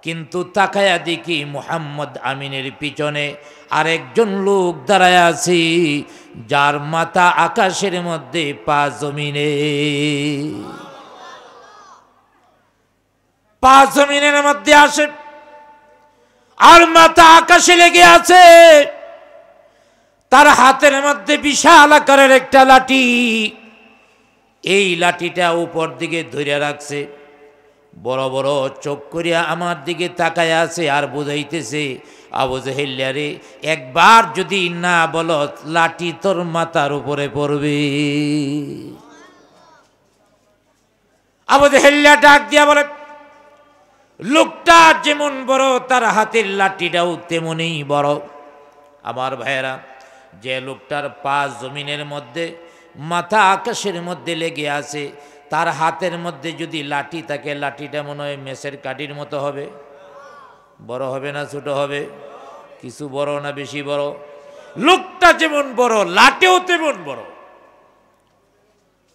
কিন্তু তাকায়া দেখি মোহাম্মদ আমিনের পিছনে আরেকজন লোক দাঁড়ায় আছে, যার মাথা আকাশের মধ্যে পা জমিনে। পা জমিনের মধ্যে আসে আর মাথা আকাশে লেগে আছে। তার হাতের মধ্যে বিশাল আকারের একটা লাঠি, এই লাঠিটা উপর দিকে ধরে রাখছে। বড় বড় চোখ করিয়া আমার দিকে তাকায় আছে আর বুঝাইতেছে, আবু জেহেল রে একবার যদি না বল লাঠি তোর মাথার উপরে পড়বে। আবু জেহেল ডাক দিয়া বলে, লোকটা যেমন বড় তার হাতের লাঠিটাও তেমনই বড়। আমার ভাইয়েরা, যে লোকটার পা জমিনের মধ্যে মাথা আকাশের মধ্যে লেগে আছে, তার হাতের মধ্যে যদি লাঠি থাকে, লাঠিটা মনে হয় মেসের কাঠির মতো হবে। বড় হবে না ছোট হবে? কিছু বড় না বেশি বড়? লোকটা যেমন বড় লাঠিও তেমন বড়।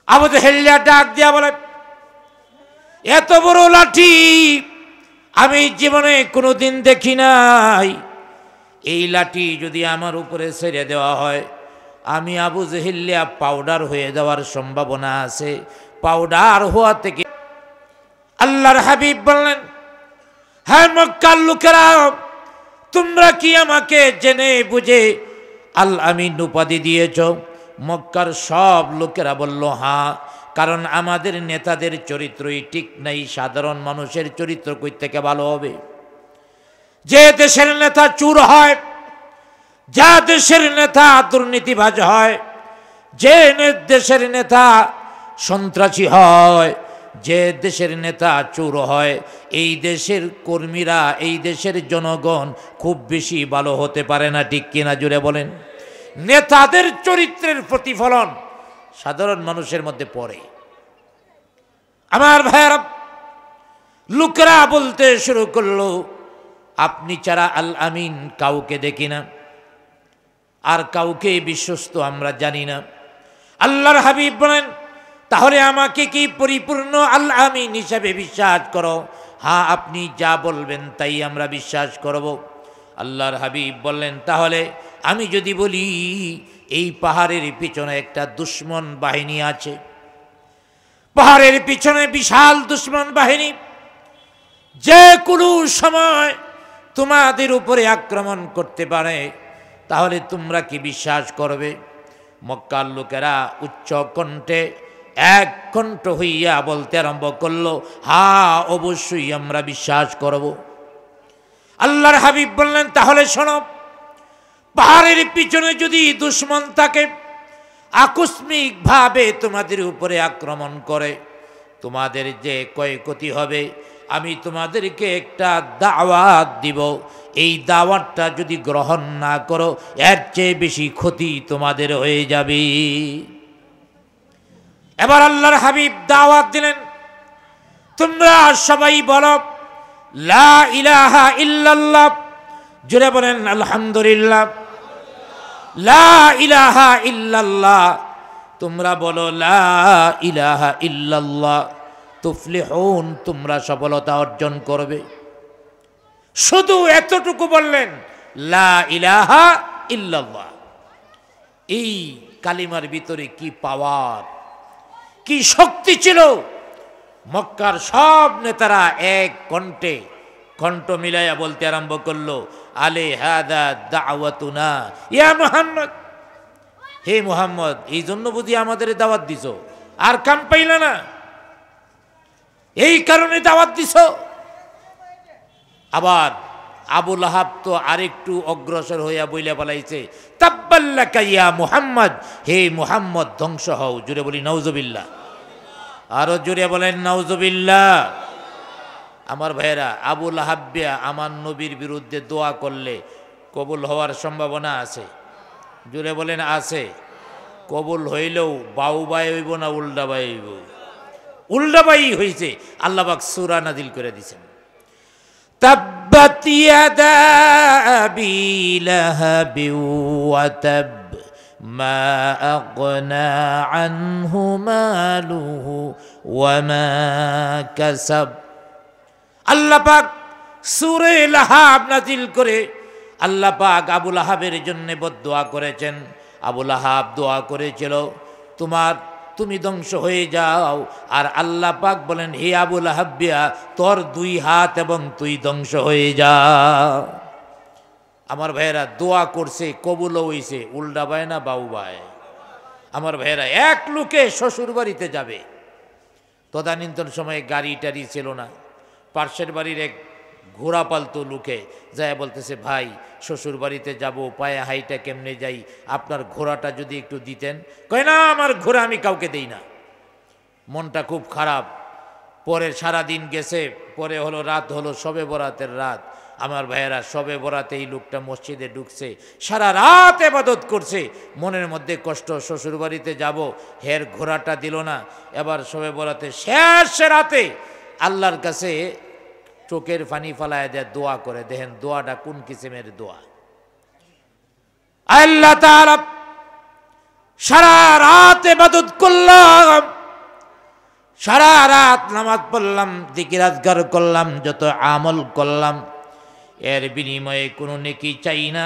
আবু জেহেল ডাক দিয়া বলে, এত বড় লাঠি আমি জীবনে কোনোদিন দেখি নাই। এই লাঠি যদি আমার উপরে ছেড়ে দেওয়া হয়, আমি আবু জেহেল পাউডার হয়ে যাওয়ার সম্ভাবনা আছে। পাউডার হওয়া থেকে আল্লাহর হাবিব বললেন, হ্যাঁ মক্কার লোকেরা, তোমরা কি আমাকে জেনে বুঝে আল আমিন উপাধি দিয়েছ? মক্কার সব লোকেরা বলল হ্যাঁ, কারণ আমাদের নেতাদের চরিত্রই ঠিক নাই। সাধারণ মানুষের চরিত্র কই থেকে ভালো হবে? যে দেশের নেতা চুর হয়, যা দেশের নেতা দুর্নীতিবাজ হয়, যে দেশের নেতা সন্ত্রাসী হয়, যে দেশের নেতা চোর হয়, এই দেশের কর্মীরা, এই দেশের জনগণ খুব বেশি ভালো হতে পারে না। ঠিক কিনা জুড়ে বলেন? নেতাদের চরিত্রের প্রতিফলন সাধারণ মানুষের মধ্যে পড়ে। আমার ভাইয়েরা, লোকেরা বলতে শুরু করলো, আপনি ছাড়া আল আমিন কাউকে দেখি না, আর কাউকে বিশ্বস্ত আমরা জানি না। আল্লাহর হাবিব বলেন, তাহলে আমাকে কি পরিপূর্ণ আল আমিন হিসাবে বিশ্বাস করো? হ্যাঁ, আপনি যা বলবেন তাই আমরা বিশ্বাস করব। আল্লাহর হাবিব বললেন, তাহলে আমি যদি বলি এই পাহাড়ের পিছনে একটা দুশমন বাহিনী আছে, পাহাড়ের পিছনে বিশাল দুশমন বাহিনী, যে কোনো সময় তোমাদের উপরে আক্রমণ করতে পারে, তাহলে তোমরা কি বিশ্বাস করবে? মক্কার লোকেরা উচ্চ কণ্ঠে এক কণ্ঠ হইয়া বলতে আরম্ভ করলো, হ্যাঁ অবশ্যই আমরা বিশ্বাস করব। আল্লাহর হাবিব বললেন, তাহলে শোনো, পাহাড়ের পিছনে যদি দুশমন থাকে, আকস্মিকভাবে তোমাদের উপরে আক্রমণ করে, তোমাদের যে ক্ষয়ক্ষতি হবে, আমি তোমাদেরকে একটা দাওয়াত দিব। এই দাওয়াতটা যদি গ্রহণ না করো, এর চেয়ে বেশি ক্ষতি তোমাদের হয়ে যাবে। এবার আল্লাহর হাবিব দাওয়াত দিলেন, তোমরা সবাই বলো লা ইলাহা ইল্লাল্লাহ। জোরে বলেন আলহামদুলিল্লাহ। লা ইলাহা ইল্লাল্লাহ। তোমরা বলো লা ইলাহা ইল্লাল্লাহ, তুফলিহুন, তোমরা সফলতা অর্জন করবে। শুধু এতটুকু বললেন, লা ইলাহা ইল্লাল্লাহ। এই কালিমার ভিতরে কি পাওয়ার, কি শক্তি ছিল! মক্কার সব নেতারা এক কণ্ঠে কণ্ঠ মিলাইয়া বলতে আরম্ভ করলো, আলে হাদা দাওয়াতুনা ইয়া মুহাম্মদ। হে মুহাম্মদ, এই জন্য বুঝি আমাদের দাওয়াত দিছো? আর কাম পাইলা না, এই কারণে দাওয়াত দিছো? আবার আবু লাহাব তো আরেকটু অগ্রসর হইয়া বইলা বলাইছে, তাব্বাল্লাকা ইয়া মুহাম্মদ, হে মুহাম্মদ ধ্বংস হও। জুড়ে বলি নাউজুবিল্লাহ। আরো জুড়ে বলেন নাউজুবিল্লাহ। আমার ভাইয়েরা, আবু লাহাবিয়া আমার নবীর বিরুদ্ধে দোয়া করলে কবুল হওয়ার সম্ভাবনা আছে? জুড়ে বলেন আছে। কবুল হইলেও বাউবাই হইব না উল্টাবাই হইব? উল্টাবাই হইছে। আল্লাহ পাক সূরা নাজিল করে দিয়েছেন, তাব্বাত ইয়াদা আবি লাহাবি ওয়া তাব মা আগনা আনহু মালুহু ওয়া মা কাসাব। আল্লাহ পাক সূরা লাহাব নাজিল করে আল্লাহ পাক আবু লাহাবের জন্য বদদোয়া করেছেন। আবু লাহাব দোয়া করেছিল, তুমি ধ্বংস হয়ে যাও। আর আল্লাহ পাক বলেন, হে আবু লাহাবিয়া, তোর 2 হাত এবং তুই ধ্বংস হয়ে যা। আমার ভাইয়েরা, দোয়া করছে, কবুলও হইছে। উল্টা ভাই না বাউ ভাই? আমার ভাইয়েরা, এক লোকে শ্বশুর বাড়িতে যাবে, তদানীন্তন সময়ে গাড়ি টাড়ি ছিল না, পার্শ্বের বাড়ির এক ঘোড়া পালতো লোকে যায় বলতেছে, ভাই শ্বশুর বাড়িতে যাব, পায়ে হাইটা কেমনে যাই, আপনার ঘোড়াটা যদি একটু দিতেন। কয় না, আমার ঘোড়া আমি কাউকে দেই না। মনটা খুব খারাপ। পরে সারা দিন গেছে, পরে হলো রাত, হলো শবে বরাতের রাত। আমার ভাইয়েরা, শবে বরাতে এই লোকটা মসজিদে ঢুকছে, সারা রাত ইবাদত করছে, মনের মধ্যে কষ্ট, শ্বশুর বাড়িতে যাব, হের ঘোড়াটা দিল না। এবার শবে বরাতে শেষ রাতে আল্লাহর কাছে চোখের পানি ফালায় দেয়, দোয়া করে। দেখেন দোয়াটা কোন কিসিমের দোয়া। আল্লাহ তাআলা সারা রাত ইবাদত করলাম, সারা রাত নামাজ পড়লাম, জিকির আজকার করলাম, যত আমল করলাম, এর বিনিময়ে কোনো নেকি চাই না,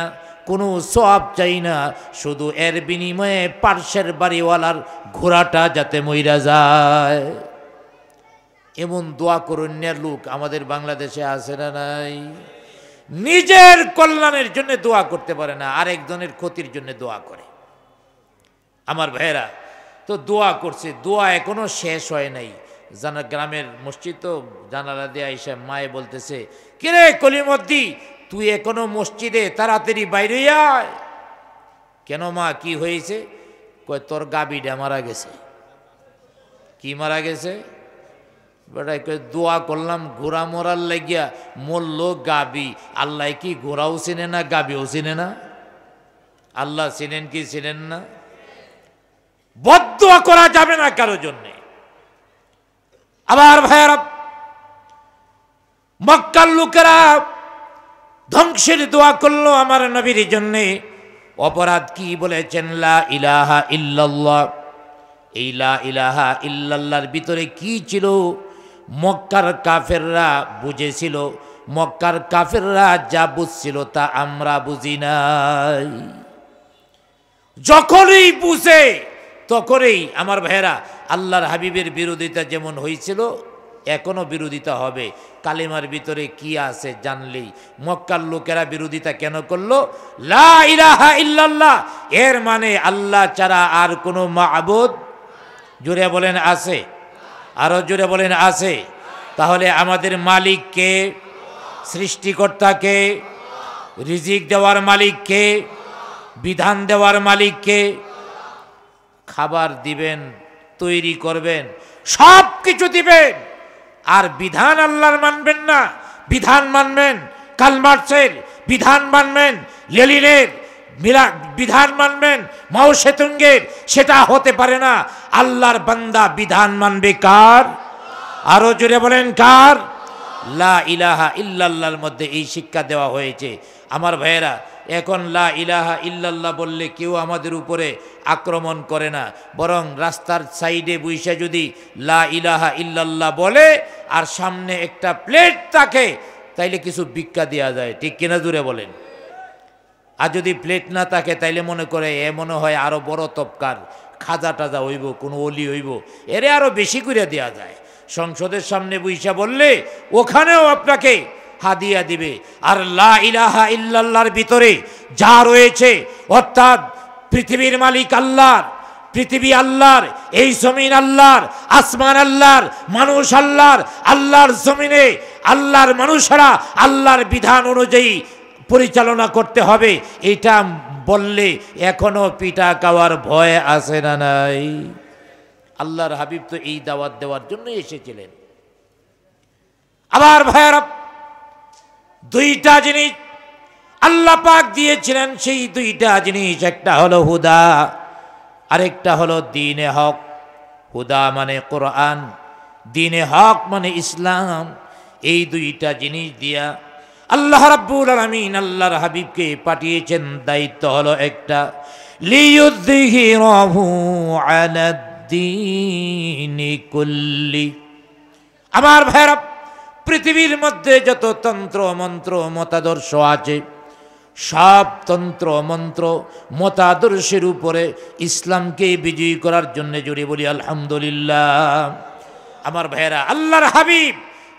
কোনো সওয়াব চাই না, শুধু এর বিনিময়ে পার্শ্বের বাড়িওয়ালার ঘোড়াটা যাতে মইরা যায়। এমন দোয়া করুণের লোক আমাদের বাংলাদেশে আছে না নাই? নিজের কল্যাণের জন্য দোয়া করতে পারে না, আরেকজনের ক্ষতির জন্য দোয়া করে। আমার ভাইয়েরা, তো দোয়া করছে, দোয়া এখনো শেষ হয় নাই। জানা গ্রামের মসজিদ তো, জানালা দিয়ে আইসা মায়ে বলতেছে, কিরে কলিমদ্দি, তুই এখনো মসজিদে, তাড়াতাড়ি বাইরে আয়। কেন মা, কি হয়েছে? কয় তোর গাবিটা মারা গেছে। কি মারা গেছে? বেটাই কয় দোয়া করলাম ঘোড়া মরার লাগিয়া, মরল গাবি। আল্লাহ কি ঘোড়াও চিনে না, গাবিও চিনে না? আল্লাহ চিনেন কি চিনেন না? বদদোয়া করা যাবে না কারো জন্যে। আবার ভাইয়ারা, মক্কার লোকেরা ধ্বংসের দোয়া করলো আমার নবীর জন্যে। অপরাধ কি বলেছেন? লা ইলাহা ইল্লাল্লাহ। এই লা ইলাহা ইল্লাল্লাহর ভিতরে কি ছিল? মক্কার কাফেররা বুঝেছিল, মক্কার কাফেররা যা বুঝছিল তা আমরা বুঝি নাই। যখনই বুঝে তখনই আমার ভাইয়েরা, আল্লাহর হাবিবের বিরোধিতা যেমন হয়েছিল, এখনো বিরোধিতা হবে। কালিমার ভিতরে কি আছে জানলেই। মক্কার লোকেরা বিরোধিতা কেন করলো? লা ইলাহা ইল্লাল্লাহ, এর মানে আল্লাহ ছাড়া আর কোনো মাবুদ, জোরে বলেন আছে, আরো জোরে বলেন আছে। তাহলে আমাদের মালিক কে? সৃষ্টিকর্তা কে? রিজিক দেওয়ার মালিক কে? বিধান দেওয়ার মালিক কে? খাবার দিবেন, তৈরি করবেন, সব কিছু দিবেন, আর বিধান আল্লাহর মানবেন না। বিধান মানবেন কালমার্সের, বিধান মানবেন লেলিনের, বিধান মানবেন মাও সেতুঙ্গের, সেটা হতে পারে না। আল্লাহর বান্দা বিধান মানবে কার? আরো জোরে বলেন কার? লা ইলাহা ইল্লাল্লাহর মধ্যে এই শিক্ষা দেওয়া হয়েছে। আমার ভাইয়েরা, এখন লা ইলাহা ইল্লাল্লাহ বললে কেউ আমাদের উপরে আক্রমণ করে না, বরং রাস্তার সাইডে বইসা যদি লা ইলাহা ইল্লাল্লাহ বলে আর সামনে একটা প্লেট থাকে, তাইলে কিছু ভিক্ষা দেওয়া যায়, ঠিক কিনা জুড়ে বলেন? আর যদি প্লেট না থাকে তাইলে মনে করে এ মনে হয় আরো বড় তপকার, খাজা টাজা হইব, কোনো অলি হইব, এরে আরো বেশি করে দেওয়া যায়। সংসদের সামনে বইসা বললে ওখানেও আপনাকে হাদিয়া দিবে। আর লা ইলাহা ইল্লাল্লাহর ভিতরে যা রয়েছে, অর্থাৎ পৃথিবীর মালিক আল্লাহর, পৃথিবী আল্লাহর, এই জমিন আল্লাহর, আসমান আল্লাহর, মানুষ আল্লাহর, আল্লাহর জমিনে আল্লাহর মানুষরা আল্লাহর বিধান অনুযায়ী পরিচালনা করতে হবে, এটা বললে এখনো পিঠা খাওয়ার ভয় আছে না নাই? আল্লাহর হাবিব তো এই দাওয়াত দেওয়ার জন্য এসেছিলেন। আবার ভাইয়ারা, দুইটা জিনিস আল্লাহ পাক দিয়েছিলেন, সেই দুইটা জিনিস, একটা হলো হুদা, আরেকটা হলো দ্বীনে হক। হুদা মানে কোরআন, দ্বীনে হক মানে ইসলাম। এই দুইটা জিনিস দিয়া আল্লাহ রাব্বুল আলামিন আল্লাহর হাবিবকে পাঠিয়েছেন। দায়িত্ব হলো একটা, লিয়ুযহিরাহু আলাদ-দীনি কুল্লি। আমার ভাইরা, পৃথিবীর মধ্যে যত তন্ত্র মন্ত্র মতাদর্শ আছে, সব তন্ত্র মন্ত্র মতাদর্শের উপরে ইসলামকে বিজয়ী করার জন্য জোরে বলি আলহামদুলিল্লাহ। আমার ভাইরা, আল্লাহর হাবিব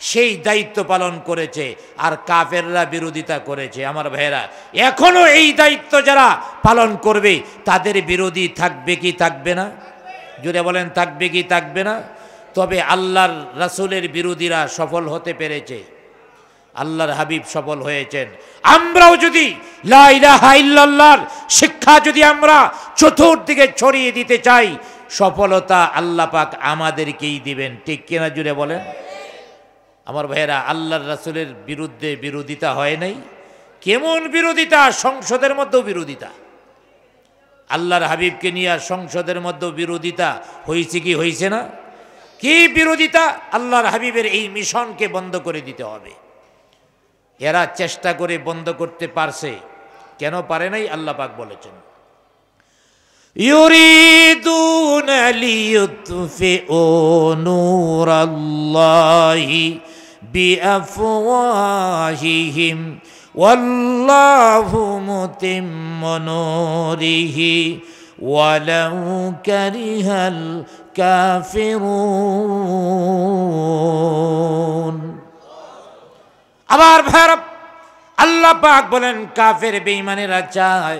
সেই দায়িত্ব পালন করেছে, আর কাফেররা বিরোধিতা করেছে। আমার ভাইরা, এখনো এই দায়িত্ব যারা পালন করবে তাদের বিরোধী থাকবে কি থাকবে না? জোরে বলেন, থাকবে কি থাকবে না? তবে আল্লাহর রাসূলের বিরোধীরা সফল হতে পেরেছে, আল্লাহর হাবিব সফল হয়েছেন। আমরাও যদি লা ইলাহা ইল্লাল্লাহর শিক্ষা যদি আমরা চতুর্দিকে ছড়িয়ে দিতে চাই, সফলতা আল্লাহ পাক আমাদেরকেই দিবেন। ঠিক কিনা জুড়ে বলেন? আমার ভাইয়েরা, আল্লাহর রাসূলের বিরুদ্ধে বিরোধিতা হয় নাই? কেমন বিরোধিতা! সংসদের মধ্যেও বিরোধিতা। আল্লাহর হাবিবকে নিয়ে সংসদের মধ্যেও বিরোধিতা হয়েছে কি হয়েছে না? কি বিরোধিতা! আল্লাহর হাবিবের এই মিশনকে বন্ধ করে দিতে হবে। এরা চেষ্টা করে বন্ধ করতে পারছে, কেন পারে নাই? আল্লাহ পাক বলেছেন, ইউরিদুনা লিইউতফিউ নূরাল্লাহি বিআফওয়াহিহিম ওয়াল্লাহু মুতিম্মু নূরিহি ওয়ালাউ কারিহাল কাফিরুন। আবার ভারত আল্লাহ পাক বলেন, কাফের বেঈমানেরা চায়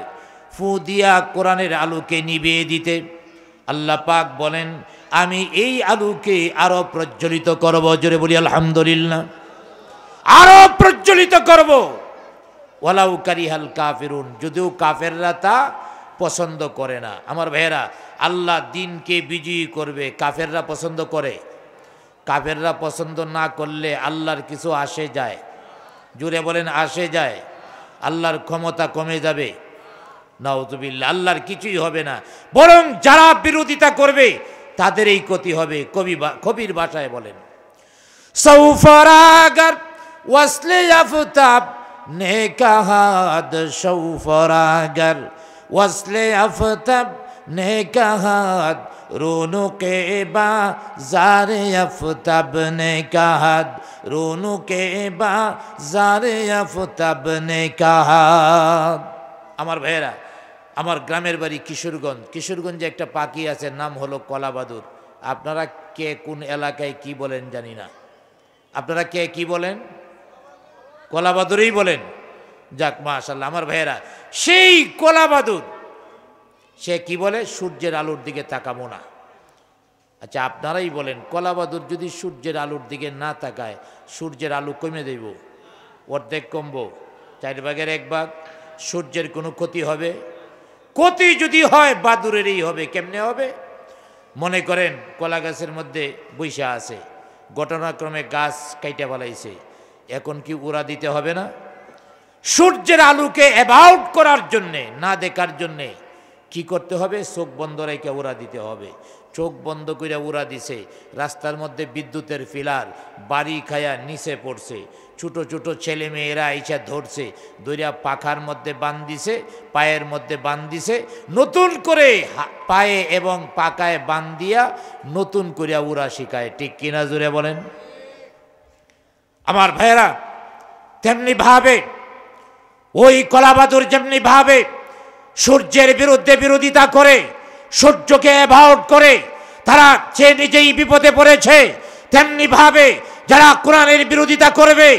ফু দিয়া কোরআনের আলোকে নিভিয়ে দিতে। আল্লাহ পাক বলেন, আমি এই আলোকে আরো প্রজ্বলিত করব। জোরে বলি আলহামদুলিল্লাহ। আরো প্রজ্বলিত করব। ওয়ালাউ কারিহাল কাফিরুন, যদিও কাফেররা তা পছন্দ করে না। আমার ভাইয়েরা, আল্লাহ দিনকে বিজয়ী করবে, কাফেররা পছন্দ করে? কাফেররা পছন্দ না করলে আল্লাহর কিছু আসে যায়? জুড়ে বলেন, আসে যায়? আল্লাহর ক্ষমতা কমে যাবে? নাউযুবিল্লাহ, আল্লাহর কিছুই হবে না, বরং যারা বিরোধিতা করবে তাদের এই ক্ষতি হবে। কবির ভাষায় বলেন, সৌফরাগার ওয়াসলে আফতাব নেকাহাদ, সৌফরাগার ওয়াসলে আফতাব নেকাহাদ, রুনুকে বা জারে আফতাব নেকাহাদ, রুনুকে বা জারে আফতাব নেকাহাদ। আমার ভাইয়েরা, আমার গ্রামের বাড়ি কিশোরগঞ্জ। কিশোরগঞ্জে একটা পাখি আছে, নাম হলো কলাবাদুর। আপনারা কে কোন এলাকায় কি বলেন জানি না, আপনারা কে কি বলেন? কলাবাদুরই বলেন। যাক, মাশাআল্লাহ। আমার ভাইয়েরা, সেই কলাবাদুর সে কি বলে? সূর্যের আলোর দিকে তাকাবো না। আচ্ছা, আপনারাই বলেন, কলাবাদুর যদি সূর্যের আলোর দিকে না তাকায়, সূর্যের আলো কমে দেব? অর্ধেক কমবো? 4/1 ভাগ? সূর্যের কোনো ক্ষতি হবে? ক্ষতি যদি হয় বাদুরেরই হবে। কেমনে হবে? মনে করেন কলা গাছের মধ্যে বৈশা আছে, ঘটনাক্রমে গাছ কাইটা ফেলাইছে, এখন কি উড়া দিতে হবে না? সূর্যের আলোকে অ্যাভয়েড করার জন্যে, না দেখার জন্যে কি করতে হবে? চোখ বন্ধ রেখে উড়া দিতে হবে। চোখ বন্ধ করে উড়া দিছে, রাস্তার মধ্যে বিদ্যুতের ফিলার বাড়ি খায়া নিচে পড়ছে, ছোট ছোট ছেলে মেয়েরা এসে ধরছে, দইরা পাখার মধ্যে বাঁধ দিছে, পায়ের মধ্যে বাঁধ দিছে, নতুন করে পায়ে এবং পাকায় বাঁধ দিয়া নতুন করে উড়া শিখায়। ঠিক কিনা জোরে বলেন? আমার ভাইয়েরা, তেমনি ভাবে ওই কলাবাদুর যেমনি ভাবে সূর্যের বিরুদ্ধে বিরোধিতা করে, সূর্যকে অ্যাভয়েড করে, তারা সে নিজেই বিপদে পড়েছে। তেমনি ভাবে যারা কোরআনের বিরোধিতা করবে,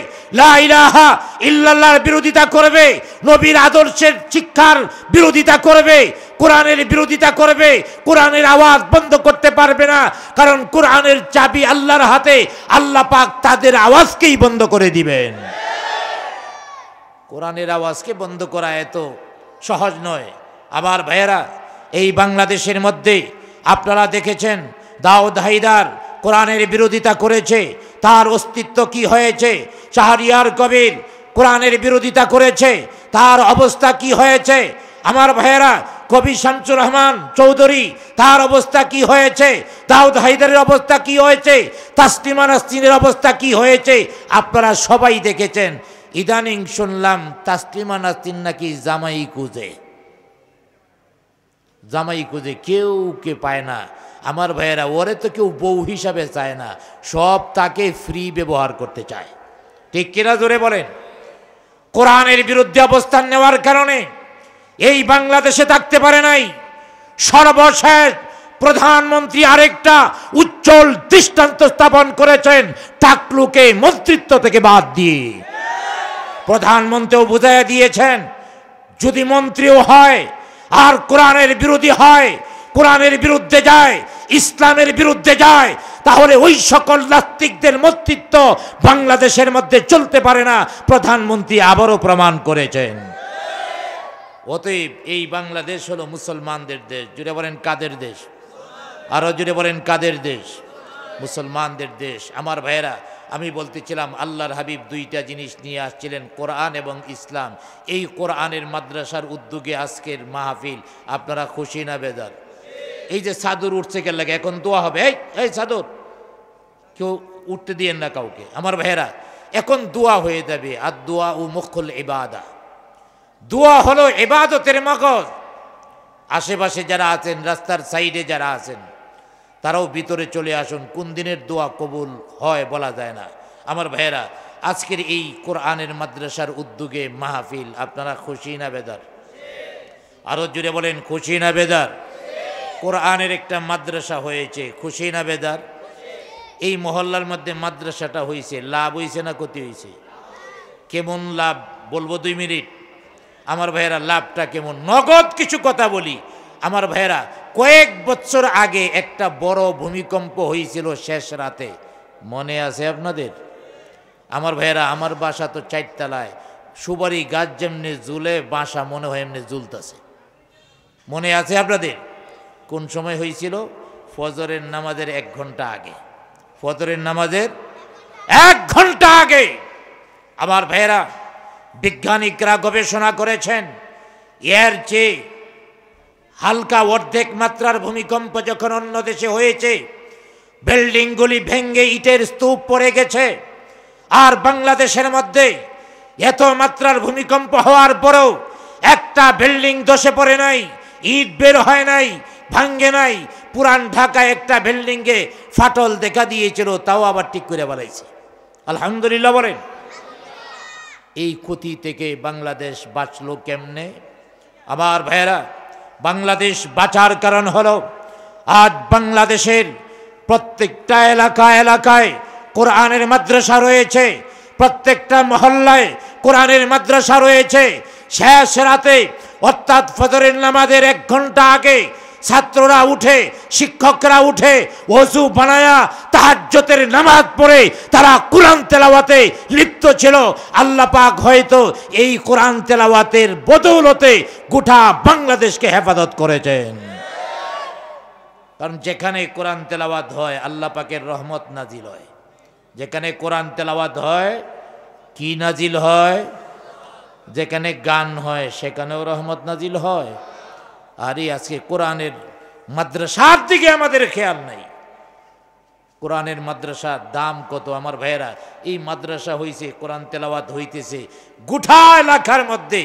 লা ইলাহা ইল্লাল্লাহর বিরোধিতা করবে, নবীর আদর্শের শিক্ষার বিরোধিতা করবে, কোরআনের বিরোধিতা করবে, কোরআনের আওয়াজ বন্ধ করতে পারবে না। কারণ কোরআনের চাবি আল্লাহর হাতে। আল্লাহ পাক তাদের আওয়াজকেই বন্ধ করে দিবেন। কোরআনের আওয়াজকে বন্ধ করা এত সহজ নয়। আমার ভাইয়েরা, এই বাংলাদেশের মধ্যে আপনারা দেখেছেন দাউদ হায়দার কোরআনের বিরোধিতা করেছে, তার অস্তিত্ব কি হয়েছে? শাহরিয়ার কবির কোরআনের বিরোধিতা করেছে, তার অবস্থা কি হয়েছে? আমার ভাইয়েরা, কবি শামসুর রহমান চৌধুরী, তার অবস্থা কি হয়েছে? দাউদ হায়দারের অবস্থা কি হয়েছে? তাসলিমা নাসরিনের অবস্থা কি হয়েছে? আপনারা সবাই দেখেছেন। ইদানিং শুনলাম তাসলিমা নাসরিন নাকি জামাই খুঁজে, জামাই খুঁজে, কেউ কে পায় না। আমার ভাইয়েরা, ওরে তো কেউ বউ হিসাবে চায় না, সব তাকে ফ্রি ব্যবহার করতে চায়। ঠিক কিনা জোরে বলেন? কোরআনের বিরুদ্ধে অবস্থান নেওয়ার কারণে এই বাংলাদেশে থাকতে পারে নাই। সর্বশেষ প্রধানমন্ত্রী আরেকটা উজ্জ্বল দৃষ্টান্ত স্থাপন করেছেন, টাকলুকে মন্ত্রিত্ব থেকে বাদ দিয়ে। প্রধানমন্ত্রীও বুঝাইয়া দিয়েছেন, যদি মন্ত্রীও হয় আর কোরআনের বিরোধী হয়, কোরআনের বিরুদ্ধে যায়, ইসলামের বিরুদ্ধে যায়, তাহলে ওই সকল নাস্তিকদের মস্তিত্ব বাংলাদেশের মধ্যে চলতে পারে না। প্রধানমন্ত্রী আবারও প্রমাণ করেছেন। অতএব এই বাংলাদেশ হলো মুসলমানদের দেশ। জুড়ে বলেন কাদের দেশ? আরো জুড়ে বলেন কাদের দেশ? মুসলমানদের দেশ। আমার ভাইয়েরা, আমি বলতেছিলাম আল্লাহর হাবিব দুইটা জিনিস নিয়ে আসছিলেন, কোরআন এবং ইসলাম। এই কোরআনের মাদ্রাসার উদ্যোগে আজকের মাহফিল। আপনারা খুশি না বেজার? এই যে চাদর উঠছে কে লাগে, এখন দোয়া হবে। এই চাদর কেউ উঠতে দিয়েন না কাউকে। আমার ভাইয়েরা, এখন দোয়া হয়ে যাবে। আর দোয়া ও মুখুল ইবাদা, দোয়া হলো ইবাদতের মগজ। আশেপাশে যারা আছেন, রাস্তার সাইডে যারা আছেন, তারাও ভিতরে চলে আসুন। কোন দিনের দোয়া কবুল হয় বলা যায় না। আমার ভাইয়েরা, আজকের এই কোরআনের মাদ্রাসার উদ্যোগে মাহফিল। আপনারা খুশি না বেদার? আরো জুড়ে বলেন খুশি না বেদার? কোরআনের একটা মাদ্রাসা হয়েছে, খুশি না বেদার? এই মহল্লার মধ্যে মাদ্রাসাটা হয়েছে, লাভ হয়েছে না ক্ষতি হয়েছে? কেমন লাভ বলবো 2 মিনিট? আমার ভাইয়েরা, লাভটা কেমন? নগদ কিছু কথা বলি। আমার ভাইয়েরা, কয়েক বছর আগে একটা বড় ভূমিকম্প হয়েছিল শেষ রাতে, মনে আছে আপনাদের? আমার ভাইয়েরা, আমার বাসা তো 4 তলায়, সুপারি গাছ যেমনি ঝুলে বাসা মনে হয় এমনি ঝুলতেছে। মনে আছে আপনাদের? কোন সময় হয়েছিল? ফজরের নামাজের 1 ঘন্টা আগে। ফজরের নামাজের 1 ঘন্টা আগে। আমার ভাইয়েরা, বিজ্ঞানিকরা গবেষণা করেছেন, এর চেয়ে হালকা অর্ধেক মাত্রার ভূমিকম্প যখন অন্য দেশে হয়েছে, বিল্ডিংগুলি ভেঙে ইটের স্তূপ পড়ে গেছে। আর বাংলাদেশের মধ্যে এত মাত্রার ভূমিকম্প হওয়ার পরেও একটা বিল্ডিং ধসে পড়ে নাই, ইট বের হয় নাই, ভাঙ্গে নাই। পুরান ঢাকায় একটা বিল্ডিংয়ে ফাটল দেখা দিয়েছিল, তাও আবার ঠিক করে বলাইছে। আলহামদুলিল্লাহ বলেন। এই ক্ষতি থেকে বাংলাদেশ বাঁচলো কেমনে? আমার ভাইয়েরা, বাংলাদেশ বাঁচার কারণ হলো আজ বাংলাদেশের প্রত্যেকটা এলাকায় কোরআনের মাদ্রাসা রয়েছে, প্রত্যেকটা মহল্লায় কোরআনের মাদ্রাসা রয়েছে। শেষ রাতে অর্থাৎ ফজরের নামাজের 1 ঘন্টা আগে ছাত্ররা উঠে, শিক্ষকরা উঠে, ওযু বানায়া তাহাজ্জুদের নামাজ পড়ে তারা কোরআন তেলাওয়াতে লিপ্ত ছিল। আল্লাহ পাক হয়তো এই কোরআন তেলাওয়াতের বদৌলতে গোটা বাংলাদেশকে হেফাজত করেছেন। কারণ যেখানে কোরআন তেলাওয়াত হয় আল্লাহ পাকের রহমত নাজিল হয়। যেখানে কোরআন তেলাওয়াত হয় কি নাজিল হয়? যেখানে গান হয় সেখানেও রহমত নাজিল হয়। আর এই আজকে কোরআনের মাদ্রাসার দিকে আমাদের খেয়াল নাই। কোরআনের মাদ্রাসার দাম কত? আমার ভাইয়েরা, এই মাদ্রাসা হইছে, কোরআন তেলাওয়াত হইতেছে, গোটা এলাকার মধ্যে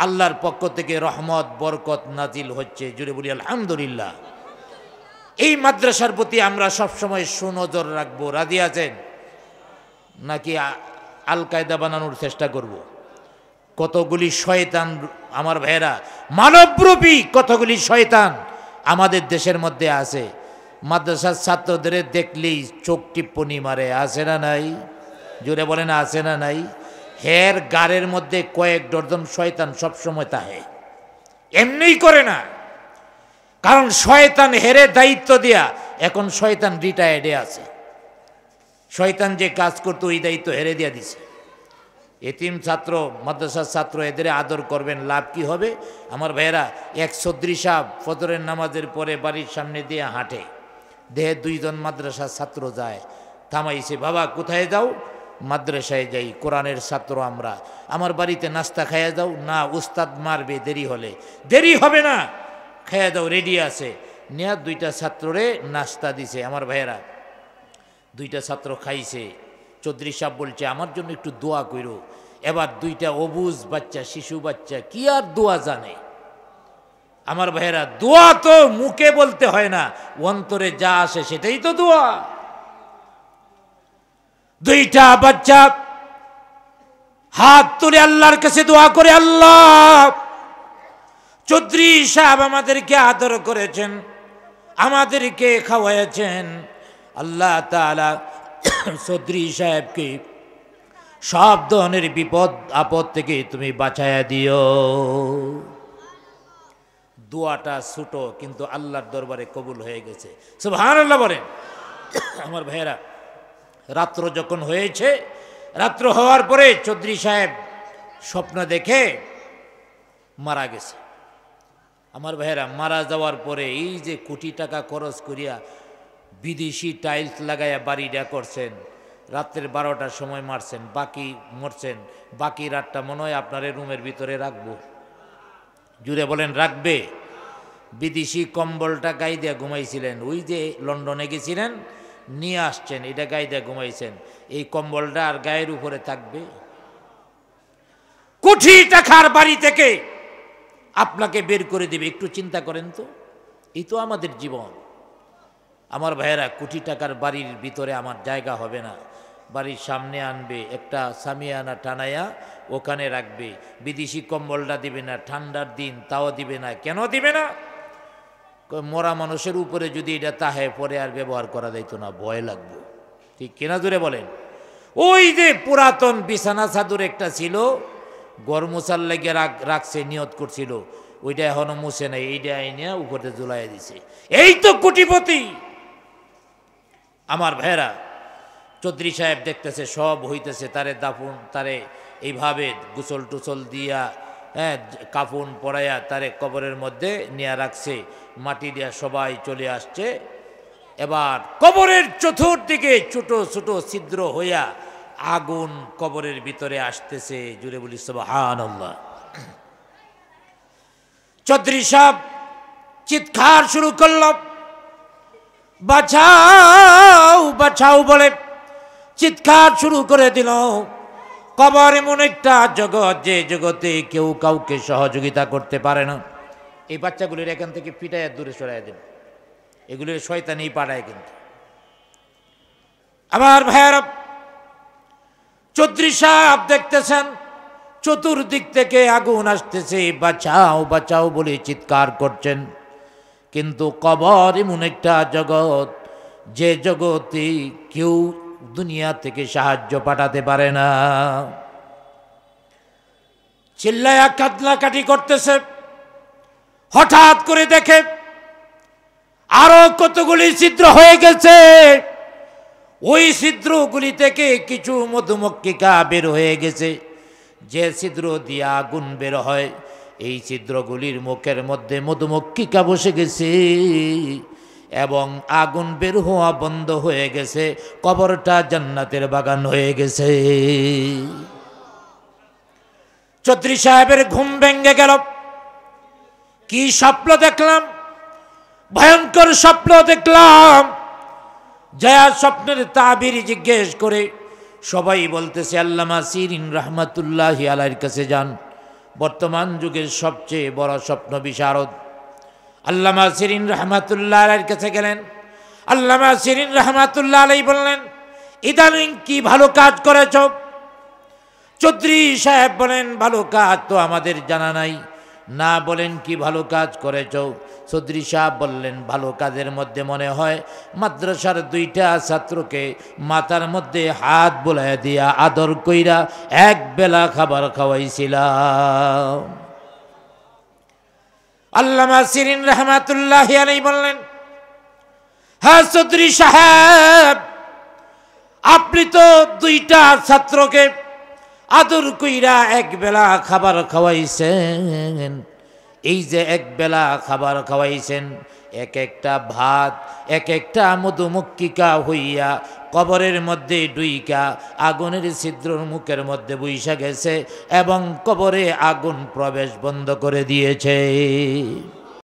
আল্লাহর পক্ষ থেকে রহমত বরকত নাজিল হচ্ছে। জুড়ে বলি আলহামদুলিল্লাহ। এই মাদ্রাসার প্রতি আমরা সবসময় সুনজর রাখবো। রাজি আছেন নাকি আল কায়দা বানানোর চেষ্টা করব? কতগুলি শয়তান আমার ভাইয়েরা, মানবরূপী কতগুলি শয়তান আমাদের দেশের মধ্যে আছে। মাদ্রাসার ছাত্রদের দেখলেই চোখ টিপ্পনি মারে, আছে না নাই? জোরে বলেন আছে না নাই? হের গাড়ের মধ্যে কয়েক ডজন শয়তান সবসময় তাহে, এমনিই করে না। কারণ শয়তান হেরে দায়িত্ব দিয়া, এখন শয়তান রিটায়ার্ডে আছে। শয়তান যে কাজ করতো ওই দায়িত্ব হেরে দিয়া দিছে। এতিম ছাত্র, মাদ্রাসার ছাত্র, এদের আদর করবেন, লাভ কি হবে? আমার ভাইয়েরা, এক চৌধুরী সাহেব ফজরের নামাজের পরে বাড়ির সামনে দিয়ে হাঁটে, দেহে 2 জন মাদ্রাসার ছাত্র যায়, থামাইছে, বাবা কোথায় যাও? মাদ্রাসায় যাই, কোরআনের ছাত্র আমরা। আমার বাড়িতে নাস্তা খাইয়া যাও? না, উস্তাদ মারবে দেরি হলে। দেরি হবে না, খাইয়া যাও, রেডি আছে। নিয়ে 2টা ছাত্ররে নাস্তা দিছে। আমার ভাইয়েরা, 2টা ছাত্র খাইছে। চৌধুরী সাহেব বলছে আমার জন্য একটু দোয়া করো। এবার 2টা অবুজ বাচ্চা, শিশু বাচ্চা, কি আর দোয়া জানে? আমার ভাইয়েরা, দোয়া তো মুখে বলতে হয় না, অন্তরে যা আসে সেটাই তো দোয়া। 2টা বাচ্চা হাত তুলে আল্লাহর কাছে দোয়া করে, আল্লাহ, চৌধুরী সাহেব আমাদেরকে আদর করেছেন, আমাদেরকে খাওয়াইছেন, আল্লাহ তাআলা চৌধুরী সাহেবকে সব ধরনের বিপদ আপদ থেকে তুমি বাঁচায়া দিও। দোয়াটা ছোট কিন্তু আল্লাহর দরবারে কবুল হয়ে গেছে। সুবহানাল্লাহ বলেন। আমার ভাইয়েরা, রাত্র যখন হয়েছে, রাত্র হওয়ার পরে চৌধুরী সাহেব স্বপ্ন দেখে মারা গেছে। আমার ভাইয়েরা, মারা যাওয়ার পরে এই যে কোটি টাকা খরচ করিয়া বিদেশি টাইলস লাগাইয়া বাড়িটা করছেন, রাত্রের 12টার সময় মারছেন, মরছেন, বাকি রাতটা মনে হয় আপনার রুমের ভিতরে রাখবো। জুড়ে বলেন রাখবে? বিদেশি কম্বলটা গায়ে দিয়ে ঘুমাইছিলেন, ওই যে লন্ডনে গেছিলেন নিয়ে আসছেন, এটা গায়ে দিয়ে ঘুমাইছেন, এই কম্বলটা আর গায়ের উপরে থাকবে? কোটি টাকার বাড়ি থেকে আপনাকে বের করে দিবে, একটু চিন্তা করেন তো। এই তো আমাদের জীবন। আমার ভাইয়েরা, কোটি টাকার বাড়ির ভিতরে আমার জায়গা হবে না, বাড়ির সামনে আনবে, একটা সামিয়ানা টানায়া ওখানে রাখবে, বিদেশি কম্বলটা দিবে না, ঠান্ডার দিন তাও দিবে না। কেন দিবে না? মরা মানুষের উপরে যদি এটা তাহে পরে আর ব্যবহার করা যাইতো না, ভয় লাগবে। ঠিক কিনা জোরে বলেন? ওই যে পুরাতন বিছানা চাদর একটা ছিল, গরম মশার লেগে রাখছে, নিয়ত করছিল, ওইটা এখনো মুছে নাই, এইটা আইনিয়া উপরে ঝুলাই দিছে। এই তো কোটিপতি। আমার ভাইয়েরা, চৌধুরী সাহেব দেখতেছে সব হইতেছে, তারে দাফন, তারে এইভাবে গোসল টুসল দিয়া, কাফন পরাইয়া তারে কবরের মধ্যে নিয়ে রাখছে, মাটি দিয়া সবাই চলে আসছে। এবার কবরের চতুর্দিকে ছোট ছোট ছিদ্র হইয়া আগুন কবরের ভিতরে আসতেছে। জুড়ে বলি সুবহানাল্লাহ। চৌধুরী সাহেব চিৎকার শুরু করল, বাঁচাও বাঁচাও বলে চিৎকার শুরু করে দিল। কবর এমন একটা জগৎ, যে জগতে কেউ কাউকে সহযোগিতা করতে পারে না। এই বাচ্চাগুলির এখান থেকে পিটাইয়া দূরে সরাইয়া দেন, এগুলির শয়তানি পাঠায়। কিন্তু আমার ভাইয়েরা, চৌধুরী সাহেব দেখতেছেন চতুর্দিক থেকে আগুন আসতেছে, বাঁচাও বাঁচাও বলে চিৎকার করছেন। কিন্তু কবর এমন একটা জগৎ, যে জগতে কেউ দুনিয়া থেকে সাহায্য পাঠাতে পারে না। চিল্লায়া কান্নাকাটি করতেছে। হঠাৎ করে দেখে আরো কতগুলি ছিদ্র হয়ে গেছে। ওই ছিদ্রগুলি থেকে কিছু মধুমক্ষিকা বের হয়ে গেছে। যে ছিদ্র দিয়ে আগুন বের হয়, এই ছিদ্রগুলির মুখের মধ্যে মধুমক্ষিকা বসে গেছে এবং আগুন বের হওয়া বন্ধ হয়ে গেছে। কবরটা জান্নাতের বাগান হয়ে গেছে। চৌধুরী সাহেবের ঘুম ভেঙে গেল। কি স্বপ্ন দেখলাম! ভয়ঙ্কর স্বপ্ন দেখলাম। জয়া স্বপ্নের তাবির জিজ্ঞেস করে সবাই বলতেছে আল্লামা সিরিন রহমাতুল্লাহি আলাইহির কাছে যান। বর্তমান যুগের সবচেয়ে বড় স্বপ্ন বিশারদ আল্লামা সিরিন রহমাতুল্লাহ আলাইহির কাছে গেলেন। আল্লামা সিরিন রহমাতুল্লাহ আলাইহি বললেন, ইদানিং কি ভালো কাজ করেছ? চৌধুরী সাহেব বলেন, ভালো কাজ তো আমাদের জানা নাই। না, বলেন কি ভালো কাজ করেছ? চৌধুরী সাহেব বললেন, ভালো কাজের মধ্যে মনে হয় মাদ্রাসার 2টা ছাত্রকে মাথার মধ্যে হাত বোলায় দিয়া আদর কইরা এক বেলা খাবার খাওয়াইছিলাম। আল্লামা সিরিন রহমাতুল্লাহি আলাইহি বললেন, হ্যাঁ চৌধুরী সাহেব, আপনি তো 2টা ছাত্রকে আদর কইরা এক বেলা খাবার খাওয়াইছেন। এই যে এক বেলা খাবার খাওয়াইছেন, এক একটা ভাত এক একটা মধুমক্ষিকা হইয়া কবরের মধ্যে ডুইকা আগুনের ছিদ্রর মুখের মধ্যে বইসা গেছে এবং কবরে আগুন প্রবেশ বন্ধ করে দিয়েছে।